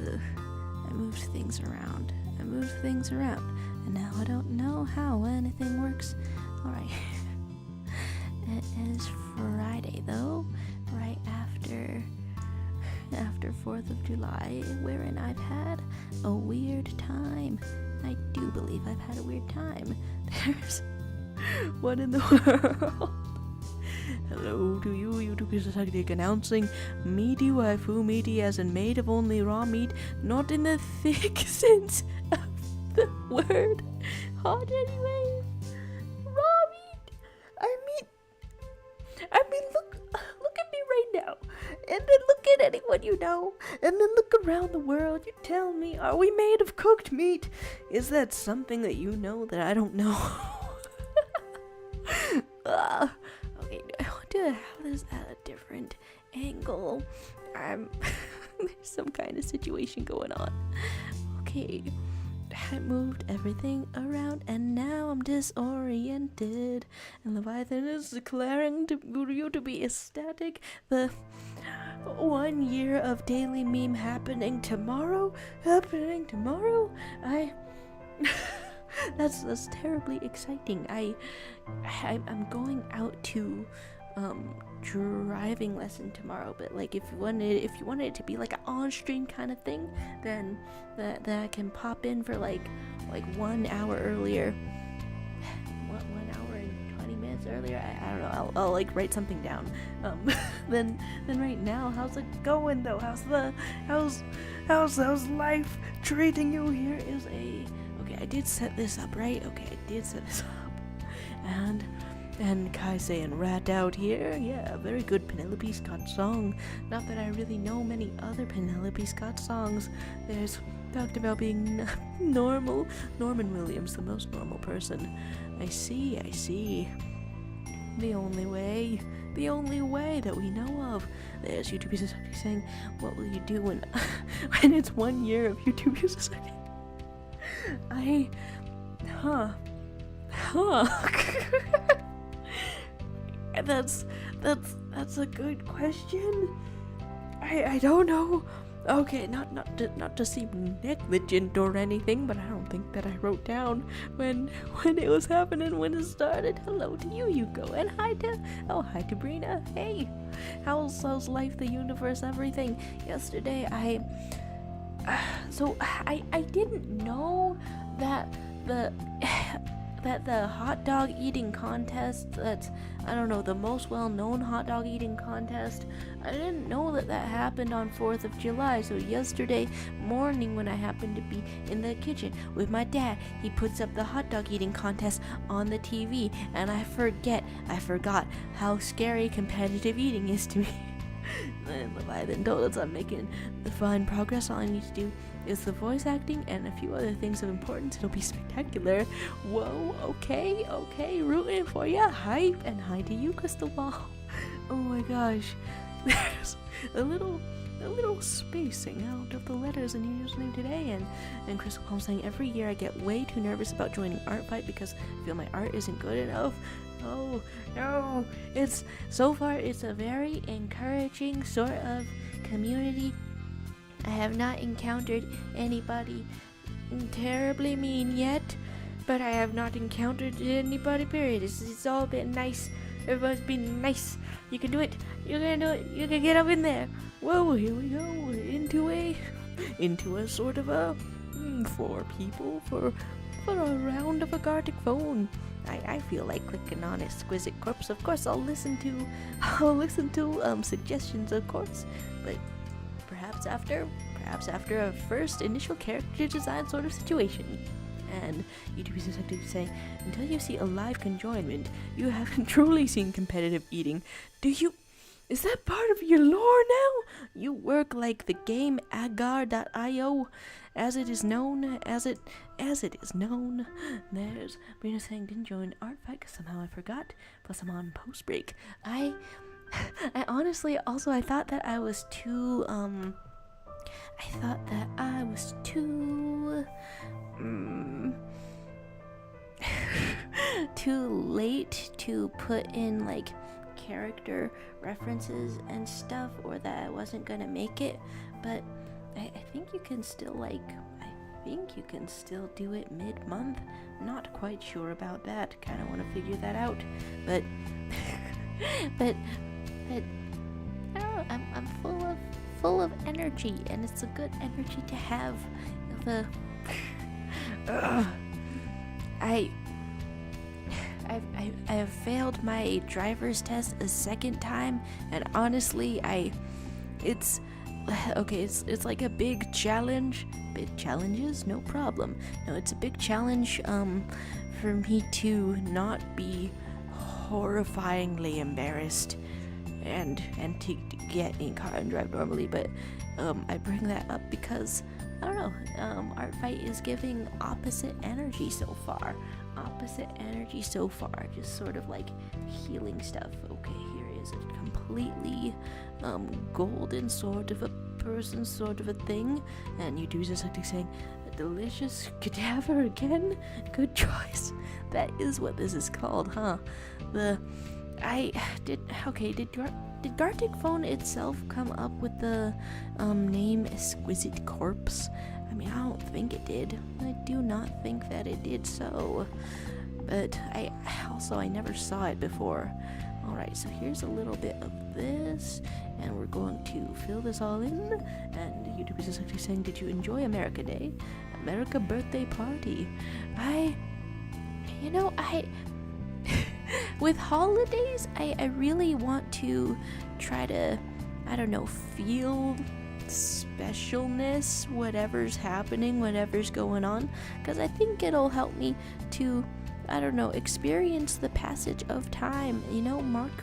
I moved things around. And now I don't know how anything works. Alright. It is Friday, though, right after 4th of July, wherein I've had a weird time. I do believe I've had a weird time. There's... What in the world? Hello to you, YouTube Society announcing meaty waifu, meaty as in made of only raw meat, not in the thick sense of the word hot anyway. Raw meat. I mean, look at me right now, and then look at anyone you know, and then look around the world. You tell me, are we made of cooked meat? Is that something that you know that I don't know? Okay, I want to have this at a different angle. There's some kind of situation going on. Okay, I moved everything around and now I'm disoriented. And Leviathan is declaring you to be ecstatic. The 1 year of daily meme happening tomorrow. That's terribly exciting. I'm going out to driving lesson tomorrow, but like if you wanted it to be like an on-stream kind of thing, then that I can pop in for like 1 hour earlier. 1 hour and 20 minutes earlier. I don't know. I'll like write something down. Then right now, how's it going though? How's life treating you? Here is a... Okay, I did set this up, right? Okay, I did set this up. And Kai saying rat out here. Yeah, very good Penelope Scott song. Not that I really know many other Penelope Scott songs. There's talked about being normal. Norman Williams, the most normal person. I see. The only way that we know of. There's YouTube User Society saying, what will you do when it's 1 year of YouTube User Society? That's a good question. I don't know. Okay, not to seem negligent or anything, but I don't think that I wrote down when it was happening, when it started. Hello to you, Yuko, and hi to Brina. Hey, how's life, the universe, everything? Yesterday I didn't know that the hot dog eating contest, that's, I don't know, the most well-known hot dog eating contest, I didn't know that happened on 4th of July. So yesterday morning, when I happened to be in the kitchen with my dad, he puts up the hot dog eating contest on the TV, and I forgot how scary competitive eating is to me. And Leviathan told us I'm making the fine progress. All I need to do is the voice acting and a few other things of importance. It'll be spectacular. Whoa, okay, rooting for ya. Hype, and hi to you, Crystal Ball. Oh my gosh, there's a little spacing out of the letters in your username today, and Crystal Ball saying every year I get way too nervous about joining Artfight because I feel my art isn't good enough. Oh no, it's a very encouraging sort of community. I have not encountered anybody terribly mean yet, but I have not encountered anybody, period. It's all been nice. Everybody's been nice. You can do it. You can do it. You can get up in there. Whoa, here we go into a sort of a for people for a round of a Gartic Phone. I feel like clicking on Exquisite Corpse. Of course, I'll listen to suggestions, of course, but perhaps after a first initial character design sort of situation. And YouTube Detective saying, until you see a live conjoinment, you haven't truly seen competitive eating. Is that part of your lore now? You work like the game agar.io, as it is known. There's Brina saying, didn't join Artfight because somehow I forgot, plus I'm on post break. I honestly, also, I thought that I was too too late to put in like character references and stuff, or that I wasn't gonna make it, but I think you can still I think you can still do it mid-month. Not quite sure about that. Kind of want to figure that out. But, but I don't know. I'm full of energy, and it's a good energy to have. I have failed my driver's test a second time, and honestly, it's like a big challenge. Big challenges, no problem. No, it's a big challenge for me to not be horrifyingly embarrassed and to get in car and drive normally. But I bring that up because I don't know. Artfight is giving opposite energy so far. Just sort of like healing stuff. Okay, here is a completely golden sort of a person, sort of a thing, and you do just like saying, "A delicious cadaver again." Good choice. That is what this is called, huh? Did Gartic Phone itself come up with the name Exquisite Corpse? I mean, I don't think it did. I do not think that it did so. But I never saw it before. Alright, so here's a little bit of this, and we're going to fill this all in. And YouTube is actually saying, did you enjoy America Day? America birthday party. With holidays, I really want to try to, I don't know, feel specialness, whatever's happening, whatever's going on, because I think it'll help me to, I don't know, experience the passage of time,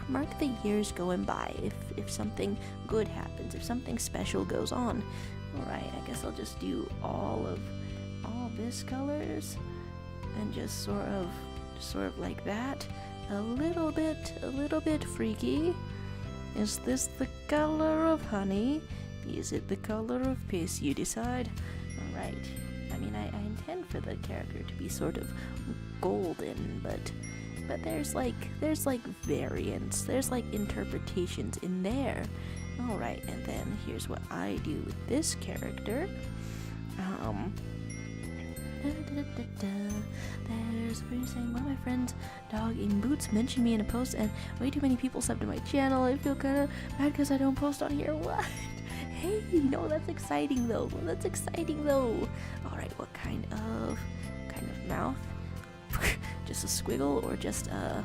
mark the years going by, if something good happens, if something special goes on. Alright, I guess I'll just do all this colors, and just sort of like that. A little bit freaky. Is this the color of honey? Is it the color of piss? You decide. Alright. I mean, I intend for the character to be sort of golden, but there's variants, there's interpretations in there. Alright, and then here's what I do with this character. There's a person saying, one of my friends' dog in boots mentioned me in a post, and way too many people subbed to my channel. I feel kind of bad because I don't post on here. What? Hey, no, that's exciting though. Alright, what kind of mouth? Just a squiggle, or just a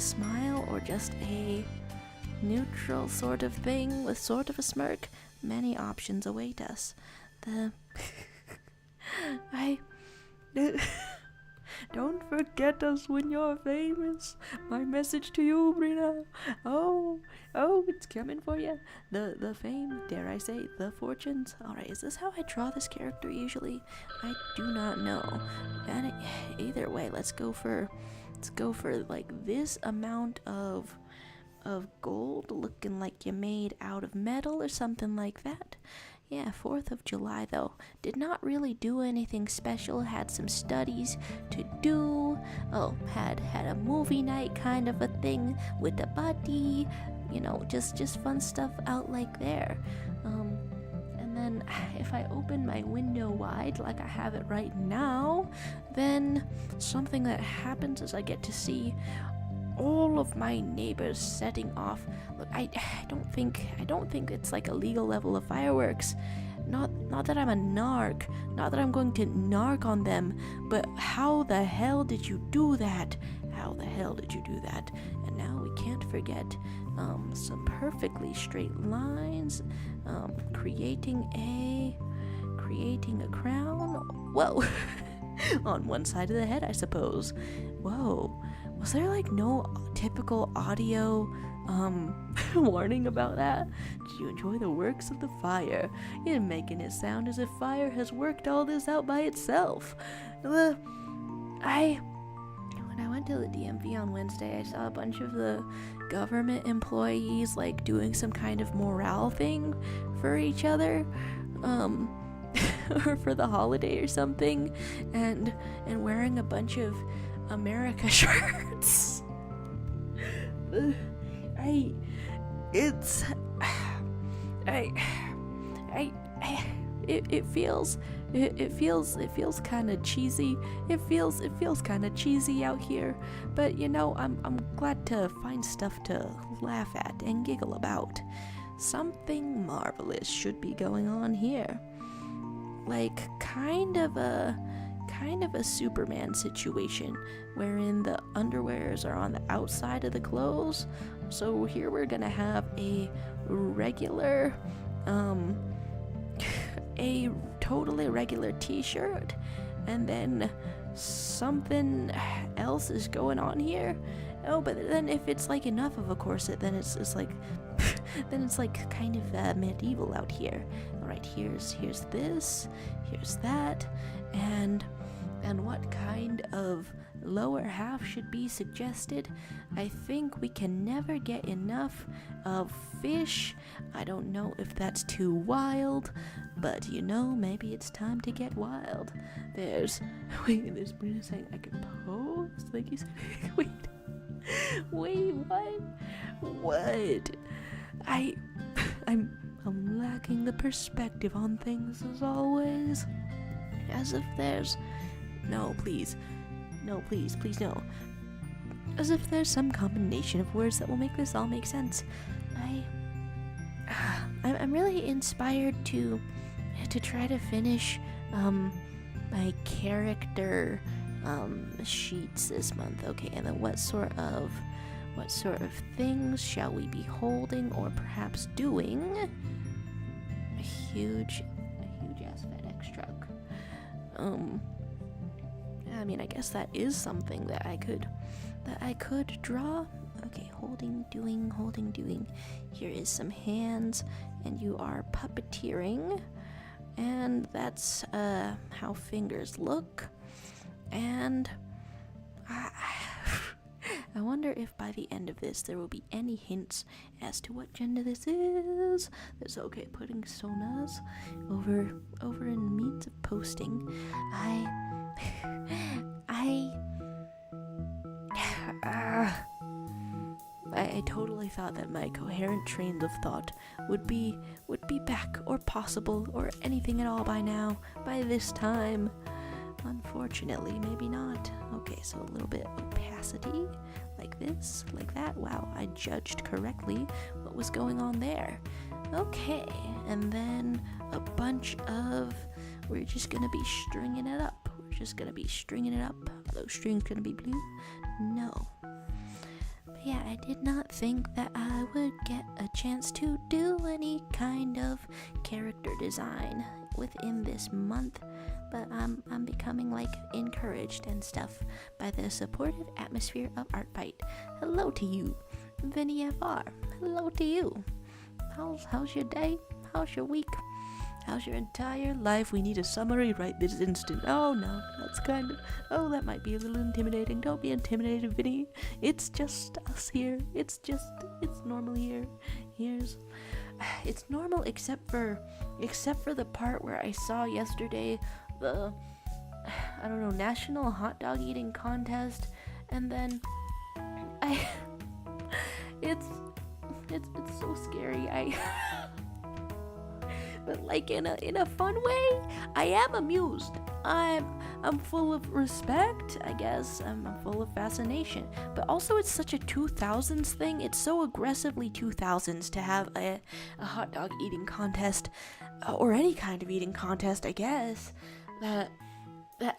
smile, or just a neutral sort of thing with sort of a smirk? Many options await us. Don't forget us when you're famous. My message to you, Brina. Oh, it's coming for you. The fame, dare I say, the fortunes. Alright, is this how I draw this character usually? I do not know. And either way, let's go for like this amount of gold, looking like you made out of metal or something like that. Yeah, 4th of July though. Did not really do anything special. Had some studies to do. Oh, had a movie night kind of a thing with a buddy. Just fun stuff out like there. And then if I open my window wide like I have it right now, then something that happens is I get to see all of my neighbors setting off. Look, I don't think it's like a legal level of fireworks. Not that I'm a narc, not that I'm going to narc on them, but how the hell did you do that? And now we can't forget some perfectly straight lines, creating a crown. Whoa. On one side of the head, I suppose. Whoa. Was there no typical audio warning about that? Did you enjoy the works of the fire? You're making it sound as if fire has worked all this out by itself. When I went to the DMV on Wednesday, I saw a bunch of the government employees doing some kind of morale thing for each other. Or for the holiday or something, and wearing a bunch of America shirts. I it feels kind of cheesy. It feels kind of cheesy out here, but you know, I'm glad to find stuff to laugh at and giggle about. Something marvelous should be going on here. Like kind of a Superman situation wherein the underwears are on the outside of the clothes. So here we're gonna have a regular a totally regular t-shirt, and then something else is going on here. Oh, but then if it's like enough of a corset, then it's like then it's like kind of medieval out here. All right, here's this, here's that, and what kind of lower half should be suggested? I think we can never get enough of fish. I don't know if that's too wild, but you know, maybe it's time to get wild. There's Brina saying I can pose. Thank you. Wait, what? I'm lacking the perspective on things as always. As if there's no, please, no. As if there's some combination of words that will make this all make sense. I'm really inspired to try to finish my character sheets this month. Okay, and then what sort of things shall we be holding or perhaps doing? A huge ass FedEx truck. I mean, I guess that is something that I could draw. Okay, holding, doing. Here is some hands, and you are puppeteering, and that's how fingers look. And I wonder if by the end of this there will be any hints as to what gender this is. That's okay. Putting sonas over in means of posting. I totally thought that my coherent trains of thought would be back, or possible, or anything at all by this time. Unfortunately, maybe not. Okay, so a little bit of opacity, like this, like that. Wow, I judged correctly what was going on there. Okay, and then a bunch of, we're just gonna be stringing it up. Are those strings gonna be blue? No. But yeah, I did not think that I would get a chance to do any kind of character design within this month, but I'm becoming like encouraged and stuff by the supportive atmosphere of Artfight. Hello to you, Vinny FR. Hello to you. How's your day? How's your week? How's your entire life? We need a summary right this instant. Oh no, that's that might be a little intimidating. Don't be intimidated, Vinny. It's just us here. It's normal here. It's normal except for the part where I saw yesterday the, national hot dog eating contest, and then it's so scary. But like in a fun way, I am amused. I'm full of respect, I guess. I'm full of fascination. But also, it's such a 2000s thing. It's so aggressively 2000s to have a hot dog eating contest, or any kind of eating contest, I guess, that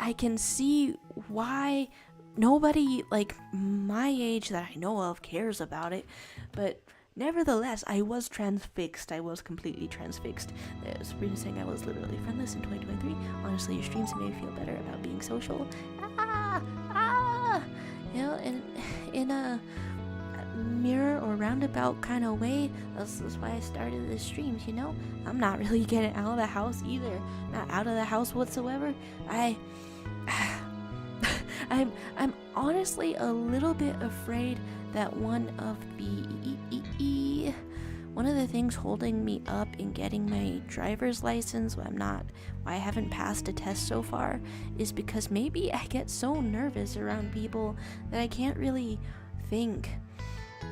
I can see why nobody like my age that I know of cares about it. But nevertheless, I was transfixed. I was completely transfixed. There's Brina saying I was literally friendless in 2023. Honestly, your streams made me feel better about being social. You know, in a mirror or roundabout kind of way. That's why I started the streams, you know? I'm not really getting out of the house either. Not out of the house whatsoever. I'm honestly a little bit afraid that one of the things holding me up in getting my driver's license, why I haven't passed a test so far, is because maybe I get so nervous around people that I can't really think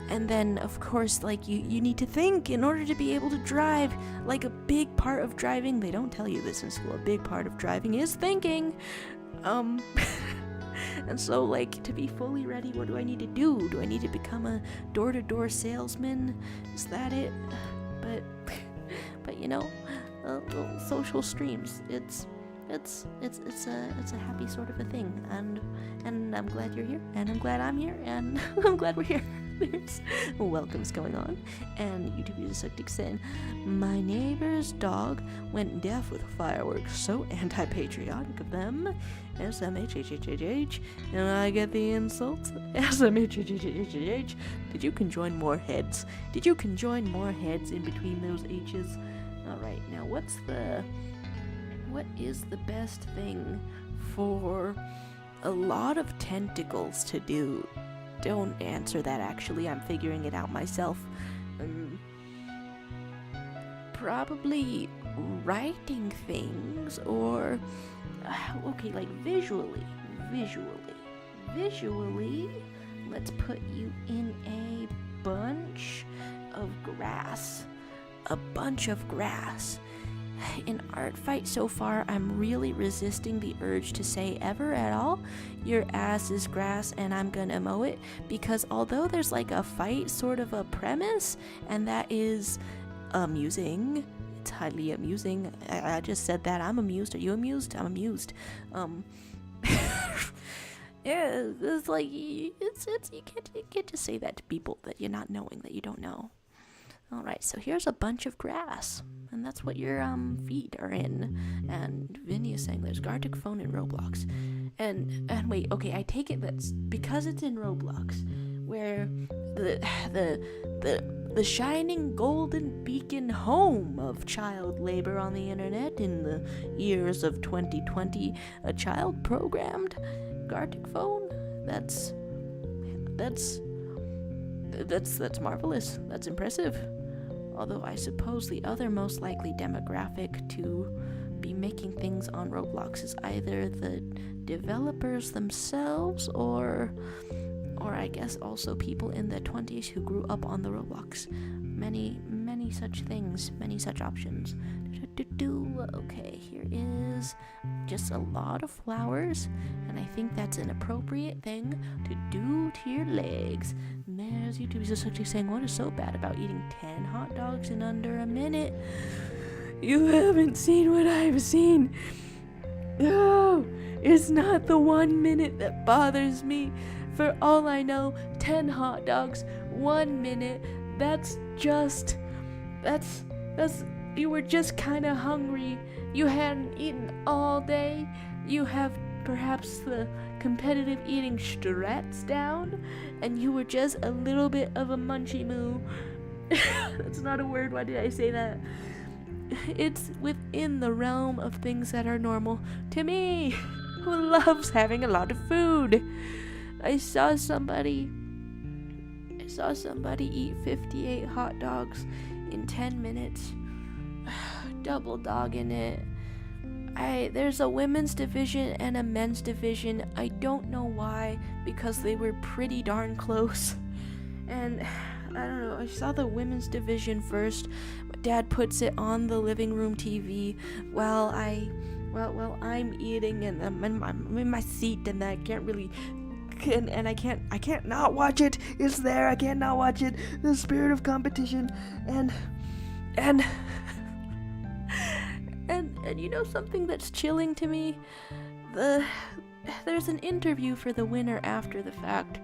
And then, of course, like, you need to think in order to be able to drive. Like, a big part of driving, they don't tell you this in school, a big part of driving is thinking. And so, like, to be fully ready, what do I need to do? Do I need to become a door-to-door salesman? Is that it? But you know, social streams, it's a happy sort of a thing, and I'm glad you're here, and I'm glad I'm here, and I'm glad we're here. There's welcomes going on, and YouTube user Suctic saying, my neighbor's dog went deaf with fireworks, so anti-patriotic of them. SMHHHH, and I get the insults. SMHHHH. Did you conjoin more heads? Did you conjoin more heads in between those H's? Alright, now what is the best thing for a lot of tentacles to do? Don't answer that, actually. I'm figuring it out myself. Probably writing things, or okay, like visually, let's put you in a bunch of grass. In Artfight so far, I'm really resisting the urge to say ever at all, your ass is grass and I'm gonna mow it, because although there's like a fight sort of a premise, and that is amusing, it's highly amusing. I just said that. I'm amused. Are you amused? I'm amused. Yeah, it's like, it's you can't just say that to people that you're not knowing, that you don't know. Alright, so here's a bunch of grass, and that's what your feet are in. And Vinny is saying there's Gartic Phone in Roblox. And wait, okay, I take it that's because it's in Roblox, where the shining golden beacon home of child labor on the internet in the years of 2020, a child programmed Gartic Phone. That's marvelous. That's impressive. Although I suppose the other most likely demographic to be making things on Roblox is either the developers themselves, or I guess also people in their 20s who grew up on the Roblox. Many such things, many such options. Okay, here is just a lot of flowers, and I think that's an appropriate thing to do to your legs. And there's YouTube is actually saying, what is so bad about eating 10 hot dogs in under a minute? You haven't seen what I've seen. No, it's not the 1 minute that bothers me. For all I know, 10 hot dogs, 1 minute, that's you were just kind of hungry. You hadn't eaten all day. You have perhaps the competitive eating strats down, and you were just a little bit of a munchy moo. That's not a word. Why did I say that? It's within the realm of things that are normal to me, who loves having a lot of food. I saw somebody eat 58 hot dogs in 10 minutes. Double dogging it. There's a women's division and a men's division. I don't know why, because they were pretty darn close. And I don't know, I saw the women's division first. My dad puts it on the living room TV while I'm eating, and I'm in my seat, and I can't really and I can't not watch it. It's there. I can't not watch it. The spirit of competition, and you know something that's chilling to me? There's an interview for the winner after the fact,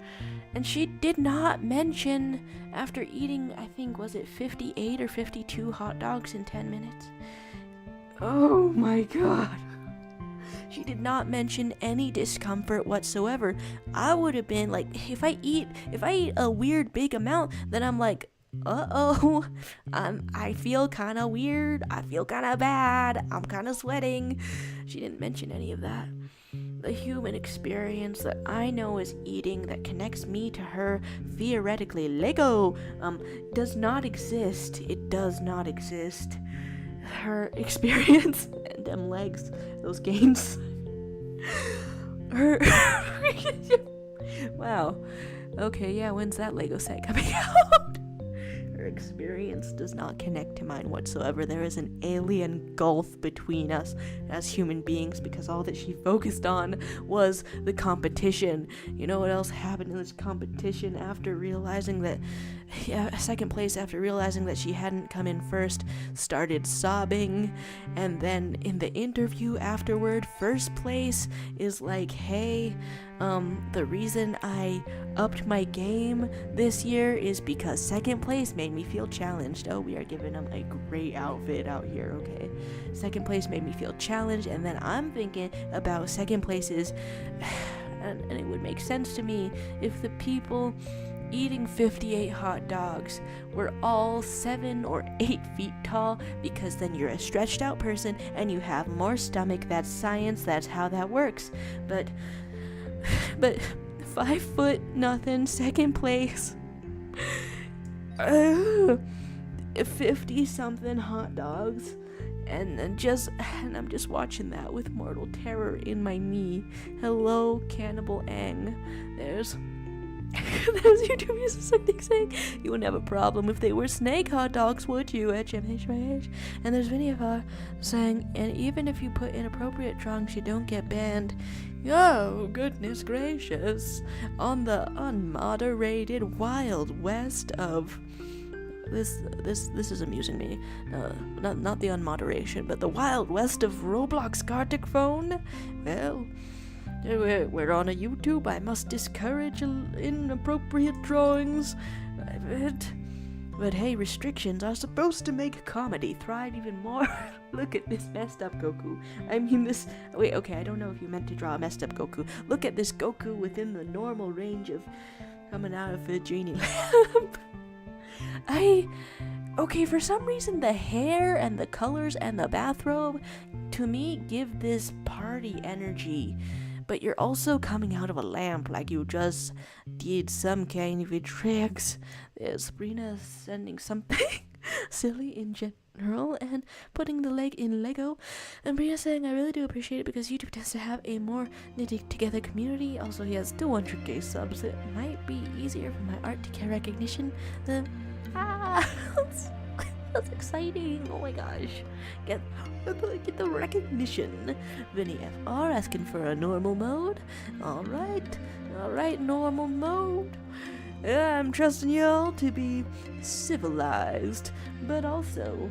and she did not mention, after eating, I think, was it 58 or 52 hot dogs in 10 minutes? Oh my god. She did not mention any discomfort whatsoever. I would have been like, if I eat a weird big amount, then I'm like, uh-oh, I feel kind of weird, I feel kind of bad, I'm kind of sweating. She didn't mention any of that. The human experience that I know is eating, that connects me to her, theoretically, Lego, does not exist. It does not exist. Her experience, and them legs, those games. Her, wow. Okay, yeah, when's that Lego set coming out? Her experience does not connect to mine whatsoever. There is an alien gulf between us as human beings because all that she focused on was the competition. You know what else happened in this competition after realizing that, second place after realizing that she hadn't come in first, started sobbing, and then in the interview afterward, first place is like, hey, the reason I upped my game this year is because second place made me feel challenged. Oh, we are giving them a great outfit out here, okay? Second place made me feel challenged, and then I'm thinking about second places, and it would make sense to me if the people eating 58 hot dogs were all 7 or 8 feet tall, because then you're a stretched out person and you have more stomach. That's science, that's how that works. But 5 foot nothing, second place, 50 something hot dogs, and I'm just watching that with mortal terror in my knee. Hello, Cannibal Ang. There's YouTube users something saying, you wouldn't have a problem if they were snake hot dogs, would you? HMHMH. And there's Vinny saying, and even if you put inappropriate trunks, you don't get banned. Oh, goodness gracious. On the unmoderated Wild West of this is amusing me. Not the unmoderation, but the Wild West of Roblox Gartic Phone. Well, we're on a YouTube. I must discourage inappropriate drawings. But hey, restrictions are supposed to make comedy thrive even more. Look at this messed up Goku. I mean this... Wait, okay, I don't know if you meant to draw a messed up Goku. Look at this Goku within the normal range of coming out of a genie lamp. Okay, for some reason the hair and the colors and the bathrobe, to me, give this party energy. But you're also coming out of a lamp like you just did some kind of a tricks. There's Sabrina sending something silly in general and putting the leg in Lego. And Brina saying, I really do appreciate it because YouTube tends to have a more knitted together community. Also, he has 200k subs. It might be easier for my art to get recognition than... That's exciting. Oh my gosh. Get the recognition. Vinny FR asking for a normal mode. Alright, normal mode. I'm trusting y'all to be civilized, but also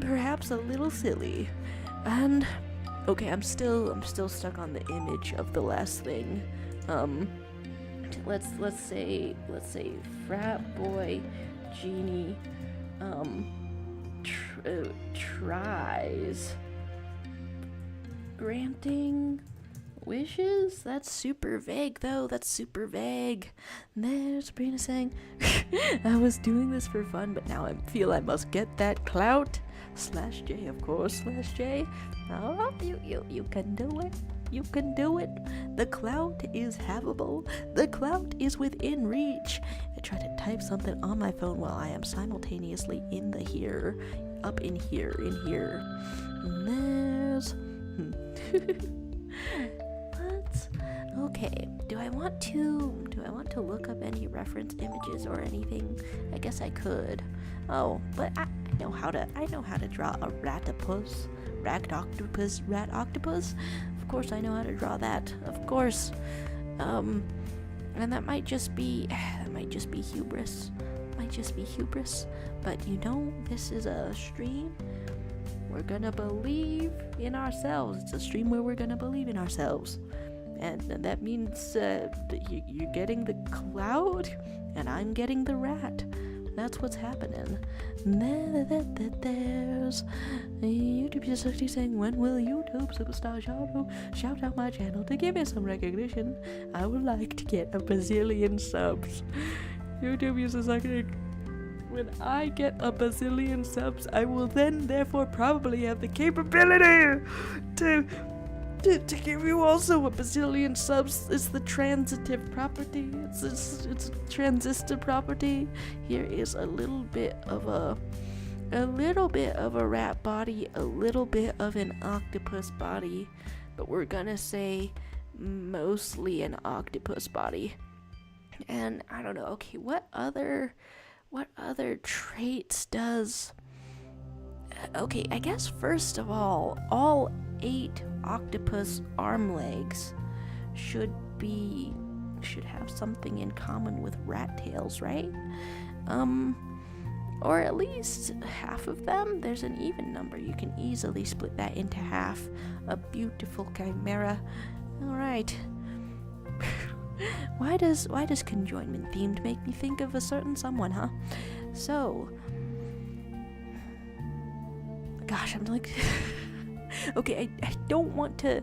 perhaps a little silly. And okay, I'm still stuck on the image of the last thing. Let's say frat boy genie tries granting wishes. That's super vague though. That's super vague. And there's Sabrina saying, I was doing this for fun, but now I feel I must get that clout. /J, of course, /J. Oh, you can do it. You can do it. The clout is havable. The clout is within reach. I try to type something on my phone while I am simultaneously in here. And there's... What? Okay. Do I want to look up any reference images or anything? I guess I could. Oh, but I know how to draw a rat octopus. Of course I know how to draw that. Of course. And that might just be hubris. But you know, this is a stream. We're gonna believe in ourselves. It's a stream where we're gonna believe in ourselves. And that means you're getting the cloud and I'm getting the rat. That's what's happening. There's YouTube just actually saying, when will YouTube Superstar shout out my channel to give me some recognition? I would like to get a bazillion subs. YouTube users are like, when I get a bazillion subs, I will then therefore probably have the capability to give you also a bazillion subs. It's the transitive property. It's a transistor property. Here is a little bit of a rat body, a little bit of an octopus body, but we're gonna say mostly an octopus body. And I don't know, okay, what other traits does... Okay, I guess first of all 8 octopus arm legs should have something in common with rat tails, right? Or at least half of them. There's an even number. You can easily split that into half. A beautiful chimera. Alright. Why does conjoinment themed make me think of a certain someone, huh? So, gosh, I'm like, okay, I don't want to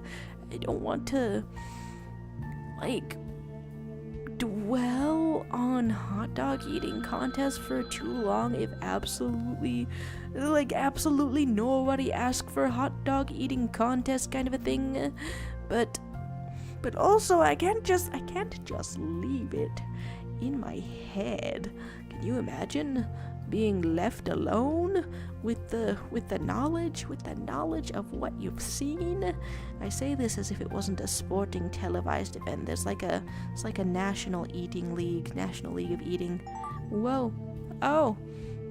like dwell on hot dog eating contests for too long if absolutely nobody asked for a hot dog eating contest kind of a thing, but also I can't just leave it in my head. Can you imagine being left alone with the knowledge of what you've seen? I say this as if it wasn't a sporting televised event. It's like a national league of eating. Whoa. Oh.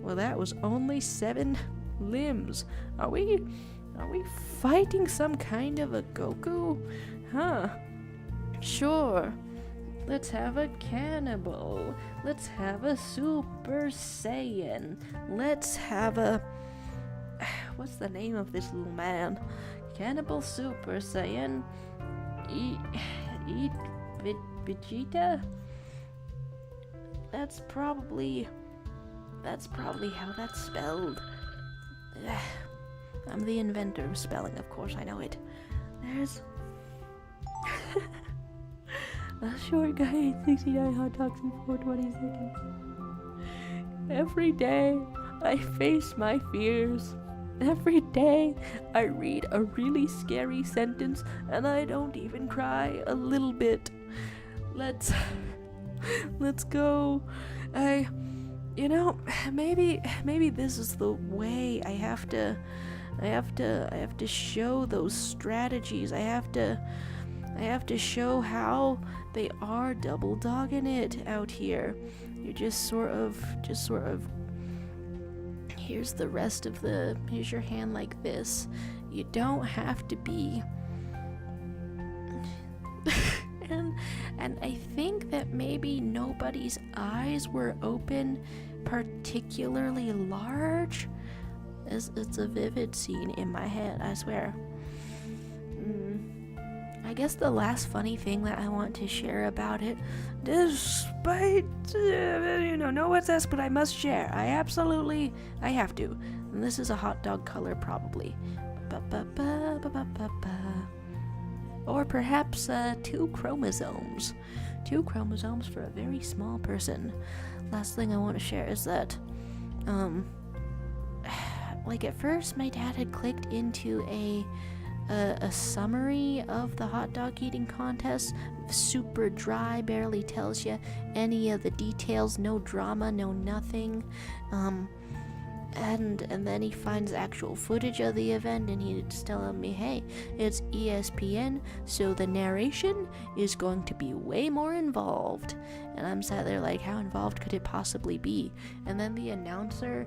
Well, that was only 7 limbs. Are we fighting some kind of a Goku? Huh. Sure. Let's have a cannibal. Let's have a Super Saiyan. Let's have a... What's the name of this little man? Cannibal Super Saiyan. Eat Vegeta? That's probably how that's spelled. I'm the inventor of spelling, of course, I know it. There's... A short guy ate 69 hot dogs in 420 seconds. Every day, I face my fears. Every day, I read a really scary sentence, and I don't even cry a little bit. Let's go. Maybe this is the way. I have to show those strategies. I have to show how they are double dogging it out here. You're just sort of here's your hand like this. You don't have to be and I think that maybe nobody's eyes were open particularly large. It's a vivid scene in my head, I swear. I guess the last funny thing that I want to share about it, despite, no one's asked, but I must share. I have to. And this is a hot dog color, probably. Or perhaps 2 chromosomes. 2 chromosomes for a very small person. Last thing I want to share is that, at first my dad had clicked into a summary of the hot dog eating contest, super dry, barely tells you any of the details, no drama, no nothing, and then he finds actual footage of the event, and he's telling me, hey, it's ESPN, so the narration is going to be way more involved. And I'm sat there like, how involved could it possibly be? And then the announcer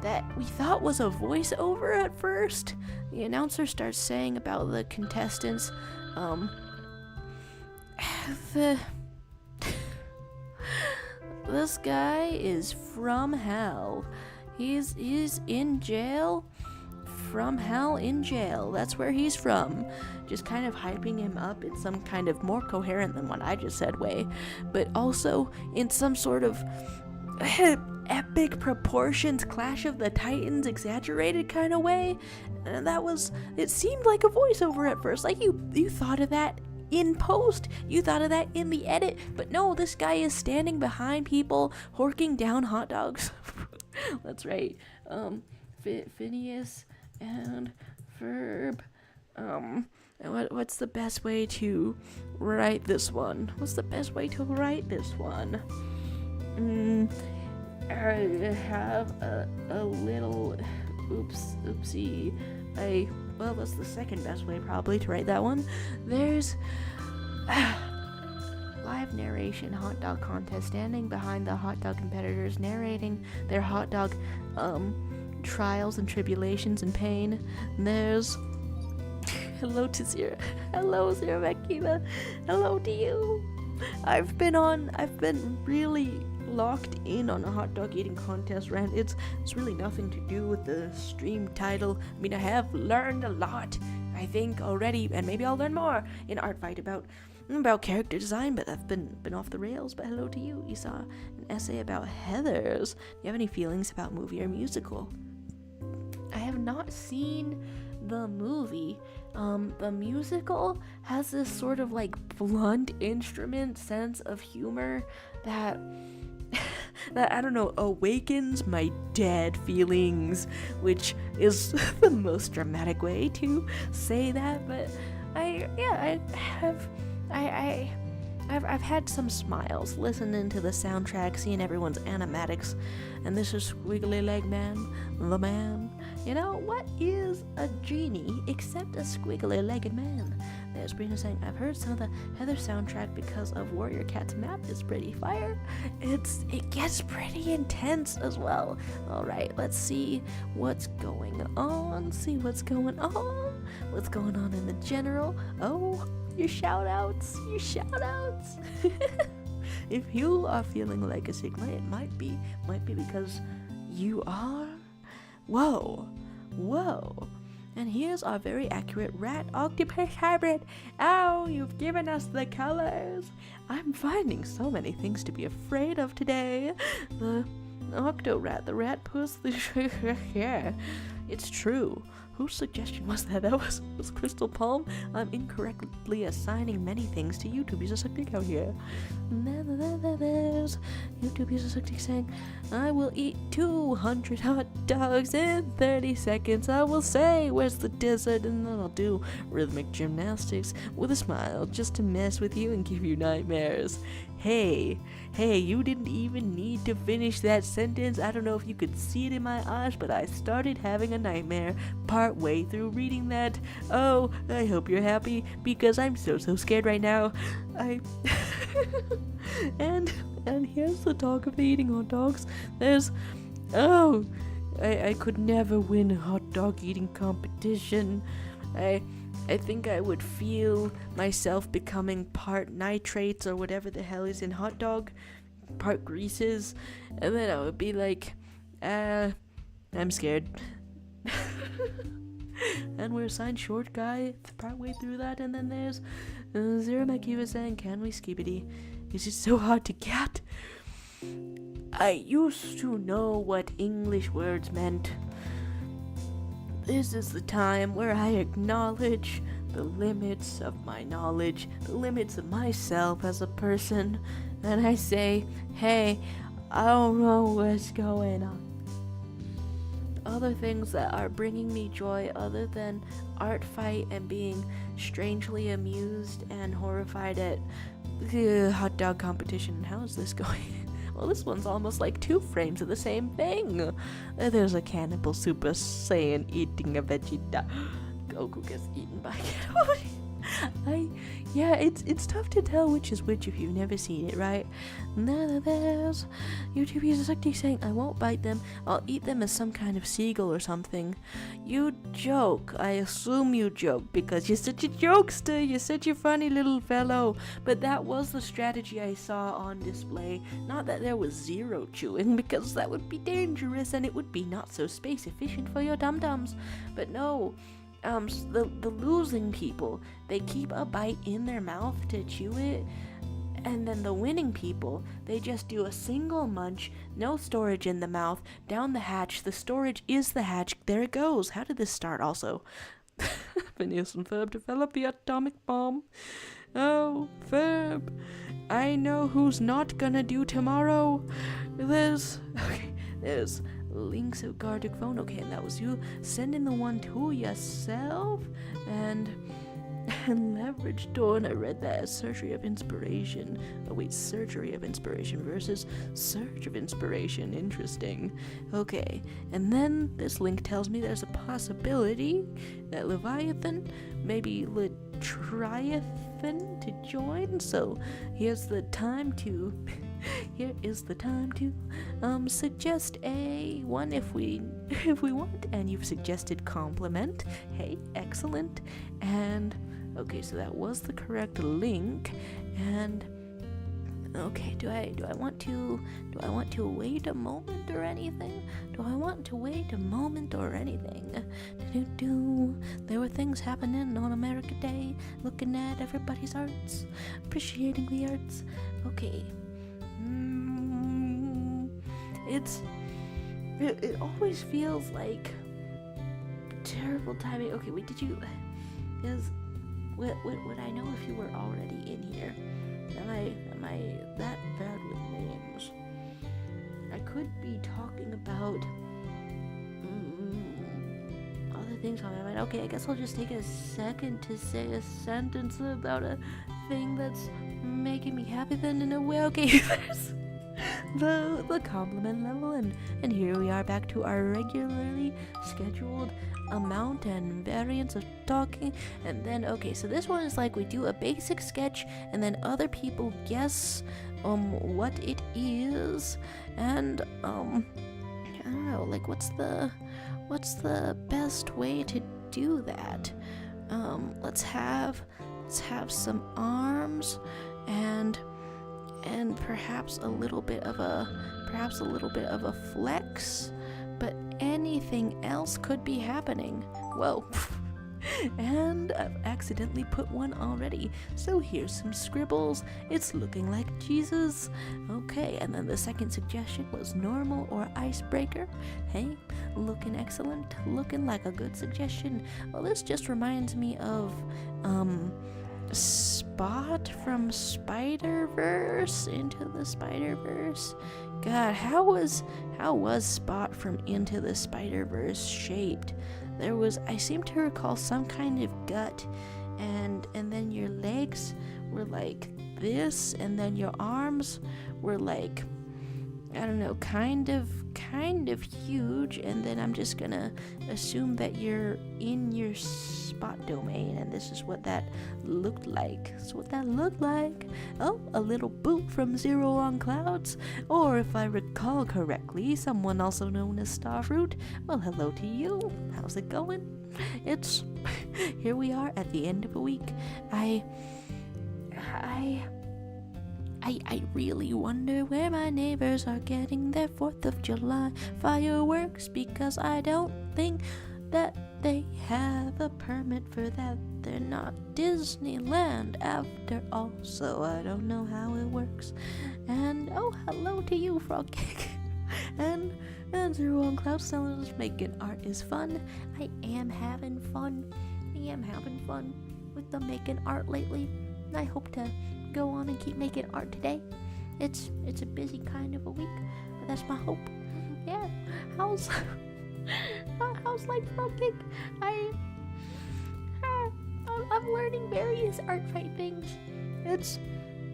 that we thought was a voiceover at first, the announcer starts saying about the contestants, this guy is from hell. He's in jail, from hell in jail. That's where he's from. Just kind of hyping him up in some kind of more coherent than what I just said way, but also in some sort of epic proportions, Clash of the Titans exaggerated kind of way. And it seemed like a voiceover at first, like you thought of that in post, you thought of that in the edit, but no, this guy is standing behind people horking down hot dogs. That's right. Phineas and Ferb. And what's the best way to write this one? I have a little oopsie. Well, that's the second best way probably to write that one. There's live narration hot dog contest, standing behind the hot dog competitors, narrating their hot dog trials and tribulations and pain. And there's hello to Zira. Hello, Zira Makina. Hello to you. I've been really locked in on a hot dog eating contest rant. It's really nothing to do with the stream title. I mean, I have learned a lot, I think, already, and maybe I'll learn more in Artfight about character design, but I've been off the rails. But hello to you. You saw an essay about Heathers. Do you have any feelings about movie or musical? I have not seen the movie. The musical has this sort of like blunt instrument sense of humor that I don't know, awakens my dead feelings, which is the most dramatic way to say that, but I've had some smiles listening to the soundtrack, seeing everyone's animatics, and this is Squiggly Leg Man, the man. You know, what is a genie except a squiggly-legged man? There's Brina saying, I've heard some of the Heather soundtrack because of Warrior Cat's map is pretty fire. It gets pretty intense as well. Alright, let's see what's going on. What's going on in the general? Oh, your shout-outs. If you are feeling like a Sigma, it might be because you are. Whoa. And here's our very accurate rat octopus hybrid. Ow, you've given us the colors. I'm finding so many things to be afraid of today. The octo-rat, the rat puss, yeah, it's true. Whose suggestion was that? That was Crystal Palm. I'm incorrectly assigning many things to YouTube User Suctic out here. There's YouTube User Suctic saying, I will eat 200 hot dogs in 30 seconds. I will say, where's the dessert? And then I'll do rhythmic gymnastics with a smile just to mess with you and give you nightmares. Hey, you didn't even need to finish that sentence. I don't know if you could see it in my eyes, but I started having a nightmare part way through reading that. Oh, I hope you're happy, because I'm so scared right now. And here's the talk of the eating hot dogs. There's, I could never win a hot dog eating competition. I think I would feel myself becoming part nitrates or whatever the hell is in hot dog, part greases, and then I would be like, I'm scared. And we're assigned short guy partway through that, and then there's Zero Makiva saying, can we skibidi? Is it so hard to get? I used to know what English words meant. This is the time where I acknowledge the limits of my knowledge, the limits of myself as a person, and I say, hey, I don't know what's going on. Other things that are bringing me joy other than Artfight and being strangely amused and horrified at the hot dog competition. How is this going? Well, this one's almost like 2 frames of the same thing. There's a cannibal Super Saiyan eating a Vegeta. Goku gets eaten by Kenobi. It's tough to tell which is which if you've never seen it, right? There's YouTube User Suctic saying, I won't bite them. I'll eat them as some kind of seagull or something. You joke. I assume you joke because you're such a jokester. You're such a funny little fellow. But that was the strategy I saw on display. Not that there was zero chewing, because that would be dangerous and it would be not so space efficient for your dum-dums. But no. The losing people, they keep a bite in their mouth to chew it, and then the winning people, they just do a single munch, no storage in the mouth, down the hatch, the storage is the hatch, there it goes. How did this start also? Phineas and Ferb develop the atomic bomb. Oh, Ferb, I know who's not gonna do tomorrow. There's links of Gartic Phone. Okay, and that was you sending the one to yourself, and Leverage Dawn. I read that as Surgery of Inspiration. Oh wait, Surgery of Inspiration versus Surge of Inspiration. Interesting. Okay, and then this link tells me there's a possibility that Leviathan, maybe triathlon to join, so here's the time to here is the time to suggest a one if we want, and you've suggested compliment. Hey, excellent. And okay, so that was the correct link. And okay, do I want to wait a moment or anything? There were things happening on America Day, looking at everybody's arts, appreciating the arts. Okay. It always feels like terrible timing. Okay, wait, would I know if you were already in here? Am I that bad with names? I could be talking about other things on my mind. Okay, I guess I'll just take a second to say a sentence about a thing that's making me happy then in a way. Okay, there's the compliment level, and here we are back to our regularly scheduled amount and variance of talking. And then okay, so this one is like we do a basic sketch and then other people guess what it is, and I don't know, like what's the best way to do that? Let's have some arms and perhaps a little bit of a flex, but anything else could be happening. Whoa. And I've accidentally put one already, so here's some scribbles. It's looking like Jesus. Okay, and then the second suggestion was normal or icebreaker. Hey, looking excellent, looking like a good suggestion. Well, this just reminds me of Spot from Spider-Verse, Into the Spider-Verse. God, how was Spot from Into the Spider-Verse shaped? I seem to recall some kind of gut, and then your legs were like this, and then your arms were like, I don't know, kind of huge, and then I'm just gonna assume that you're in your spot domain, and this is what that looked like. Oh, a little boot from Zero on Clouds, or if I recall correctly, someone also known as Starfruit. Well, hello to you. How's it going? It's here we are at the end of a week. I really wonder where my neighbors are getting their 4th of July fireworks, because I don't think that they have a permit for that. They're not Disneyland after all, so I don't know how it works. And oh, hello to you, Frog Cake. and Zero on Cloud Sellers. Making art is fun. I am having fun with the making art lately. I hope to go on and keep making art today. It's a busy kind of a week, but that's my hope. Yeah. How's life, Frog Cake? I'm learning various Artfight things.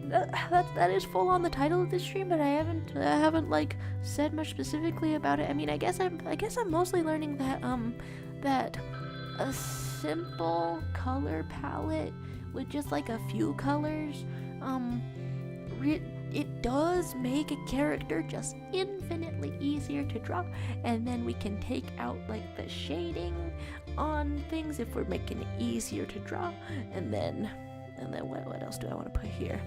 That is full on the title of this stream, but I haven't like said much specifically about it. I mean, I guess I'm mostly learning that a simple color palette with just like a few colors, it does make a character just infinitely easier to draw, and then we can take out like the shading on things if we're making it easier to draw, and then what else do I want to put here?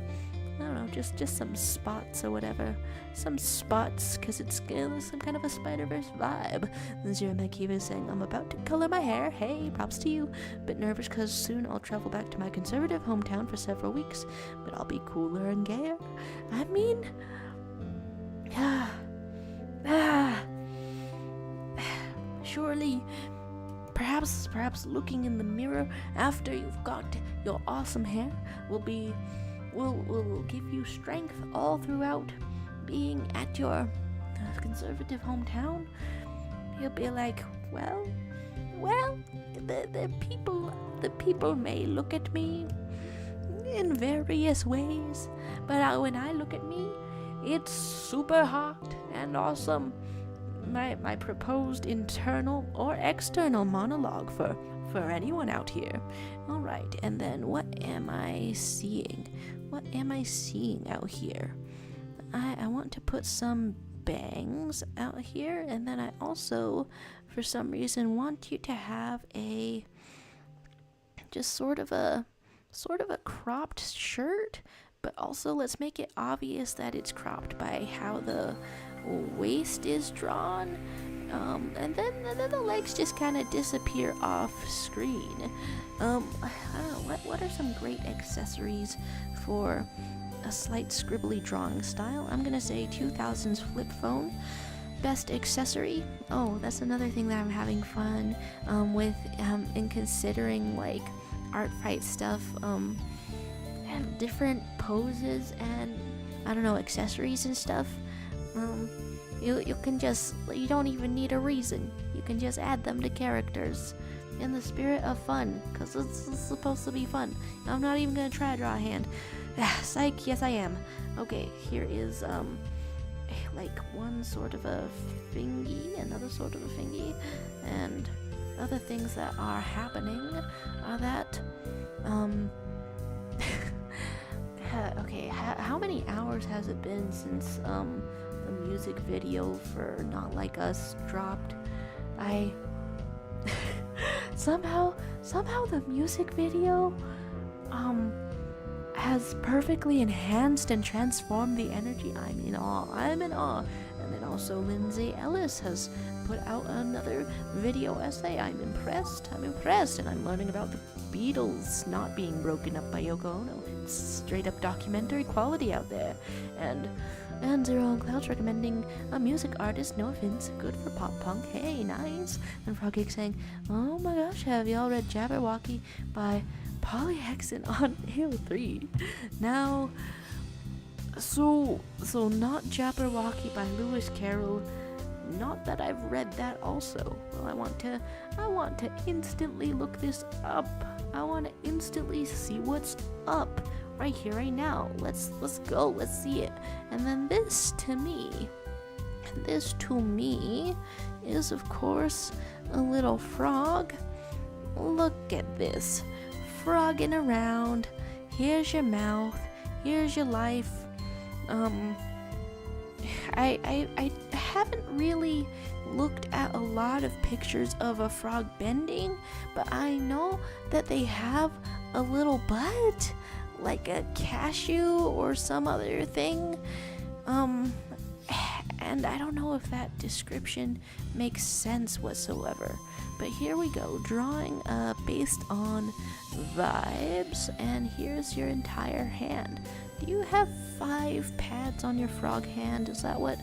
I don't know, just some spots or whatever. Some spots, because it's some kind of a Spider-Verse vibe. Then Zero Makiva is saying, I'm about to color my hair. Hey, props to you. Bit nervous because soon I'll travel back to my conservative hometown for several weeks, but I'll be cooler and gayer. I mean, surely, perhaps looking in the mirror after you've got your awesome hair will give you strength all throughout being at your conservative hometown. You'll be like, well, the people may look at me in various ways, but when I look at me, it's super hot and awesome. My proposed internal or external monologue for for anyone out here. All right, and then what am I seeing? What am I seeing out here? I want to put some bangs out here, and then I also, for some reason, want you to have a just sort of a cropped shirt, but also let's make it obvious that it's cropped by how the waist is drawn, and then the legs just kind of disappear off screen. I don't know, what are some great accessories for a slight scribbly drawing style? I'm gonna say 2000s flip phone. Best accessory? Oh, that's another thing that I'm having fun with in considering like Artfight stuff, and different poses and I don't know, accessories and stuff. You can just, you don't even need a reason. You can just add them to characters in the spirit of fun, because it's supposed to be fun. I'm not even gonna try to draw a hand. Psych, yes I am. Okay, here is like one sort of a thingy, another sort of a thingy, and other things that are happening are that okay, how many hours has it been since the music video for Not Like Us dropped? I somehow the music video has perfectly enhanced and transformed the energy. I'm in awe. And then also Lindsay Ellis has put out another video essay. I'm impressed, and I'm learning about the Beatles not being broken up by Yoko Ono. It's straight up documentary quality out there. And Zero on Clouds recommending a music artist, no offense, good for pop punk, hey, nice. And Frogcake saying, oh my gosh, have y'all read Jabberwocky by Polyhexan on AO3? Now, so not Jabberwocky by Lewis Carroll. Not that I've read that also. Well, I want to instantly look this up. I want to instantly see what's up right here, right now. Let's go. Let's see it. And then this to me is of course a little frog. Look at this, frogging around. Here's your mouth. Here's your life. I haven't really looked at a lot of pictures of a frog bending, but I know that they have a little butt, like a cashew or some other thing. And I don't know if that description makes sense whatsoever. But here we go, drawing based on vibes, and here's your entire hand. Do you have 5 pads on your frog hand? Is that what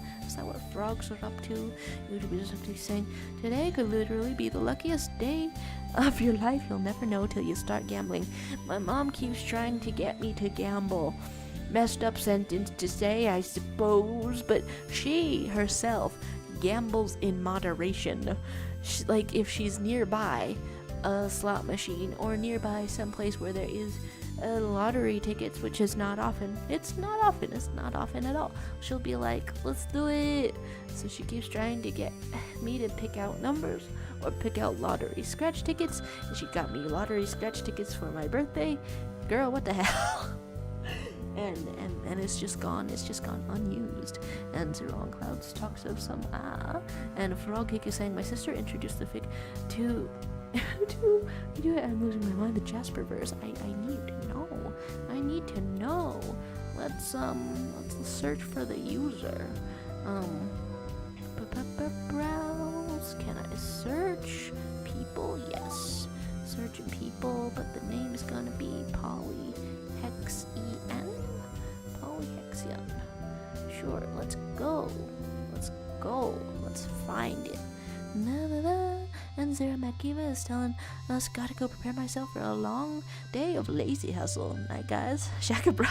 frogs are up to? YouTube is simply saying, today could literally be the luckiest day of your life. You'll never know till you start gambling. My mom keeps trying to get me to gamble. Messed up sentence to say, I suppose, but she herself gambles in moderation. Like if she's nearby a slot machine or nearby someplace where there is lottery tickets, which is not often. It's not often at all. She'll be like, let's do it. So she keeps trying to get me to pick out numbers or pick out lottery scratch tickets, and she got me lottery scratch tickets for my birthday. Girl, what the hell? and it's just gone unused. And Zero on Clouds talks of some and Frogcake is saying, my sister introduced the fic to I'm losing my mind, the Jasperverse. I need to know. Let's search for the user. Browse. Can I search people? Yes. Searching people, but the name is gonna be Polyhexen. Polyhexion. Sure, let's go. Let's find it. And Zara Makiva is telling us, gotta go prepare myself for a long day of lazy hustle. Night, guys. Shaka bra.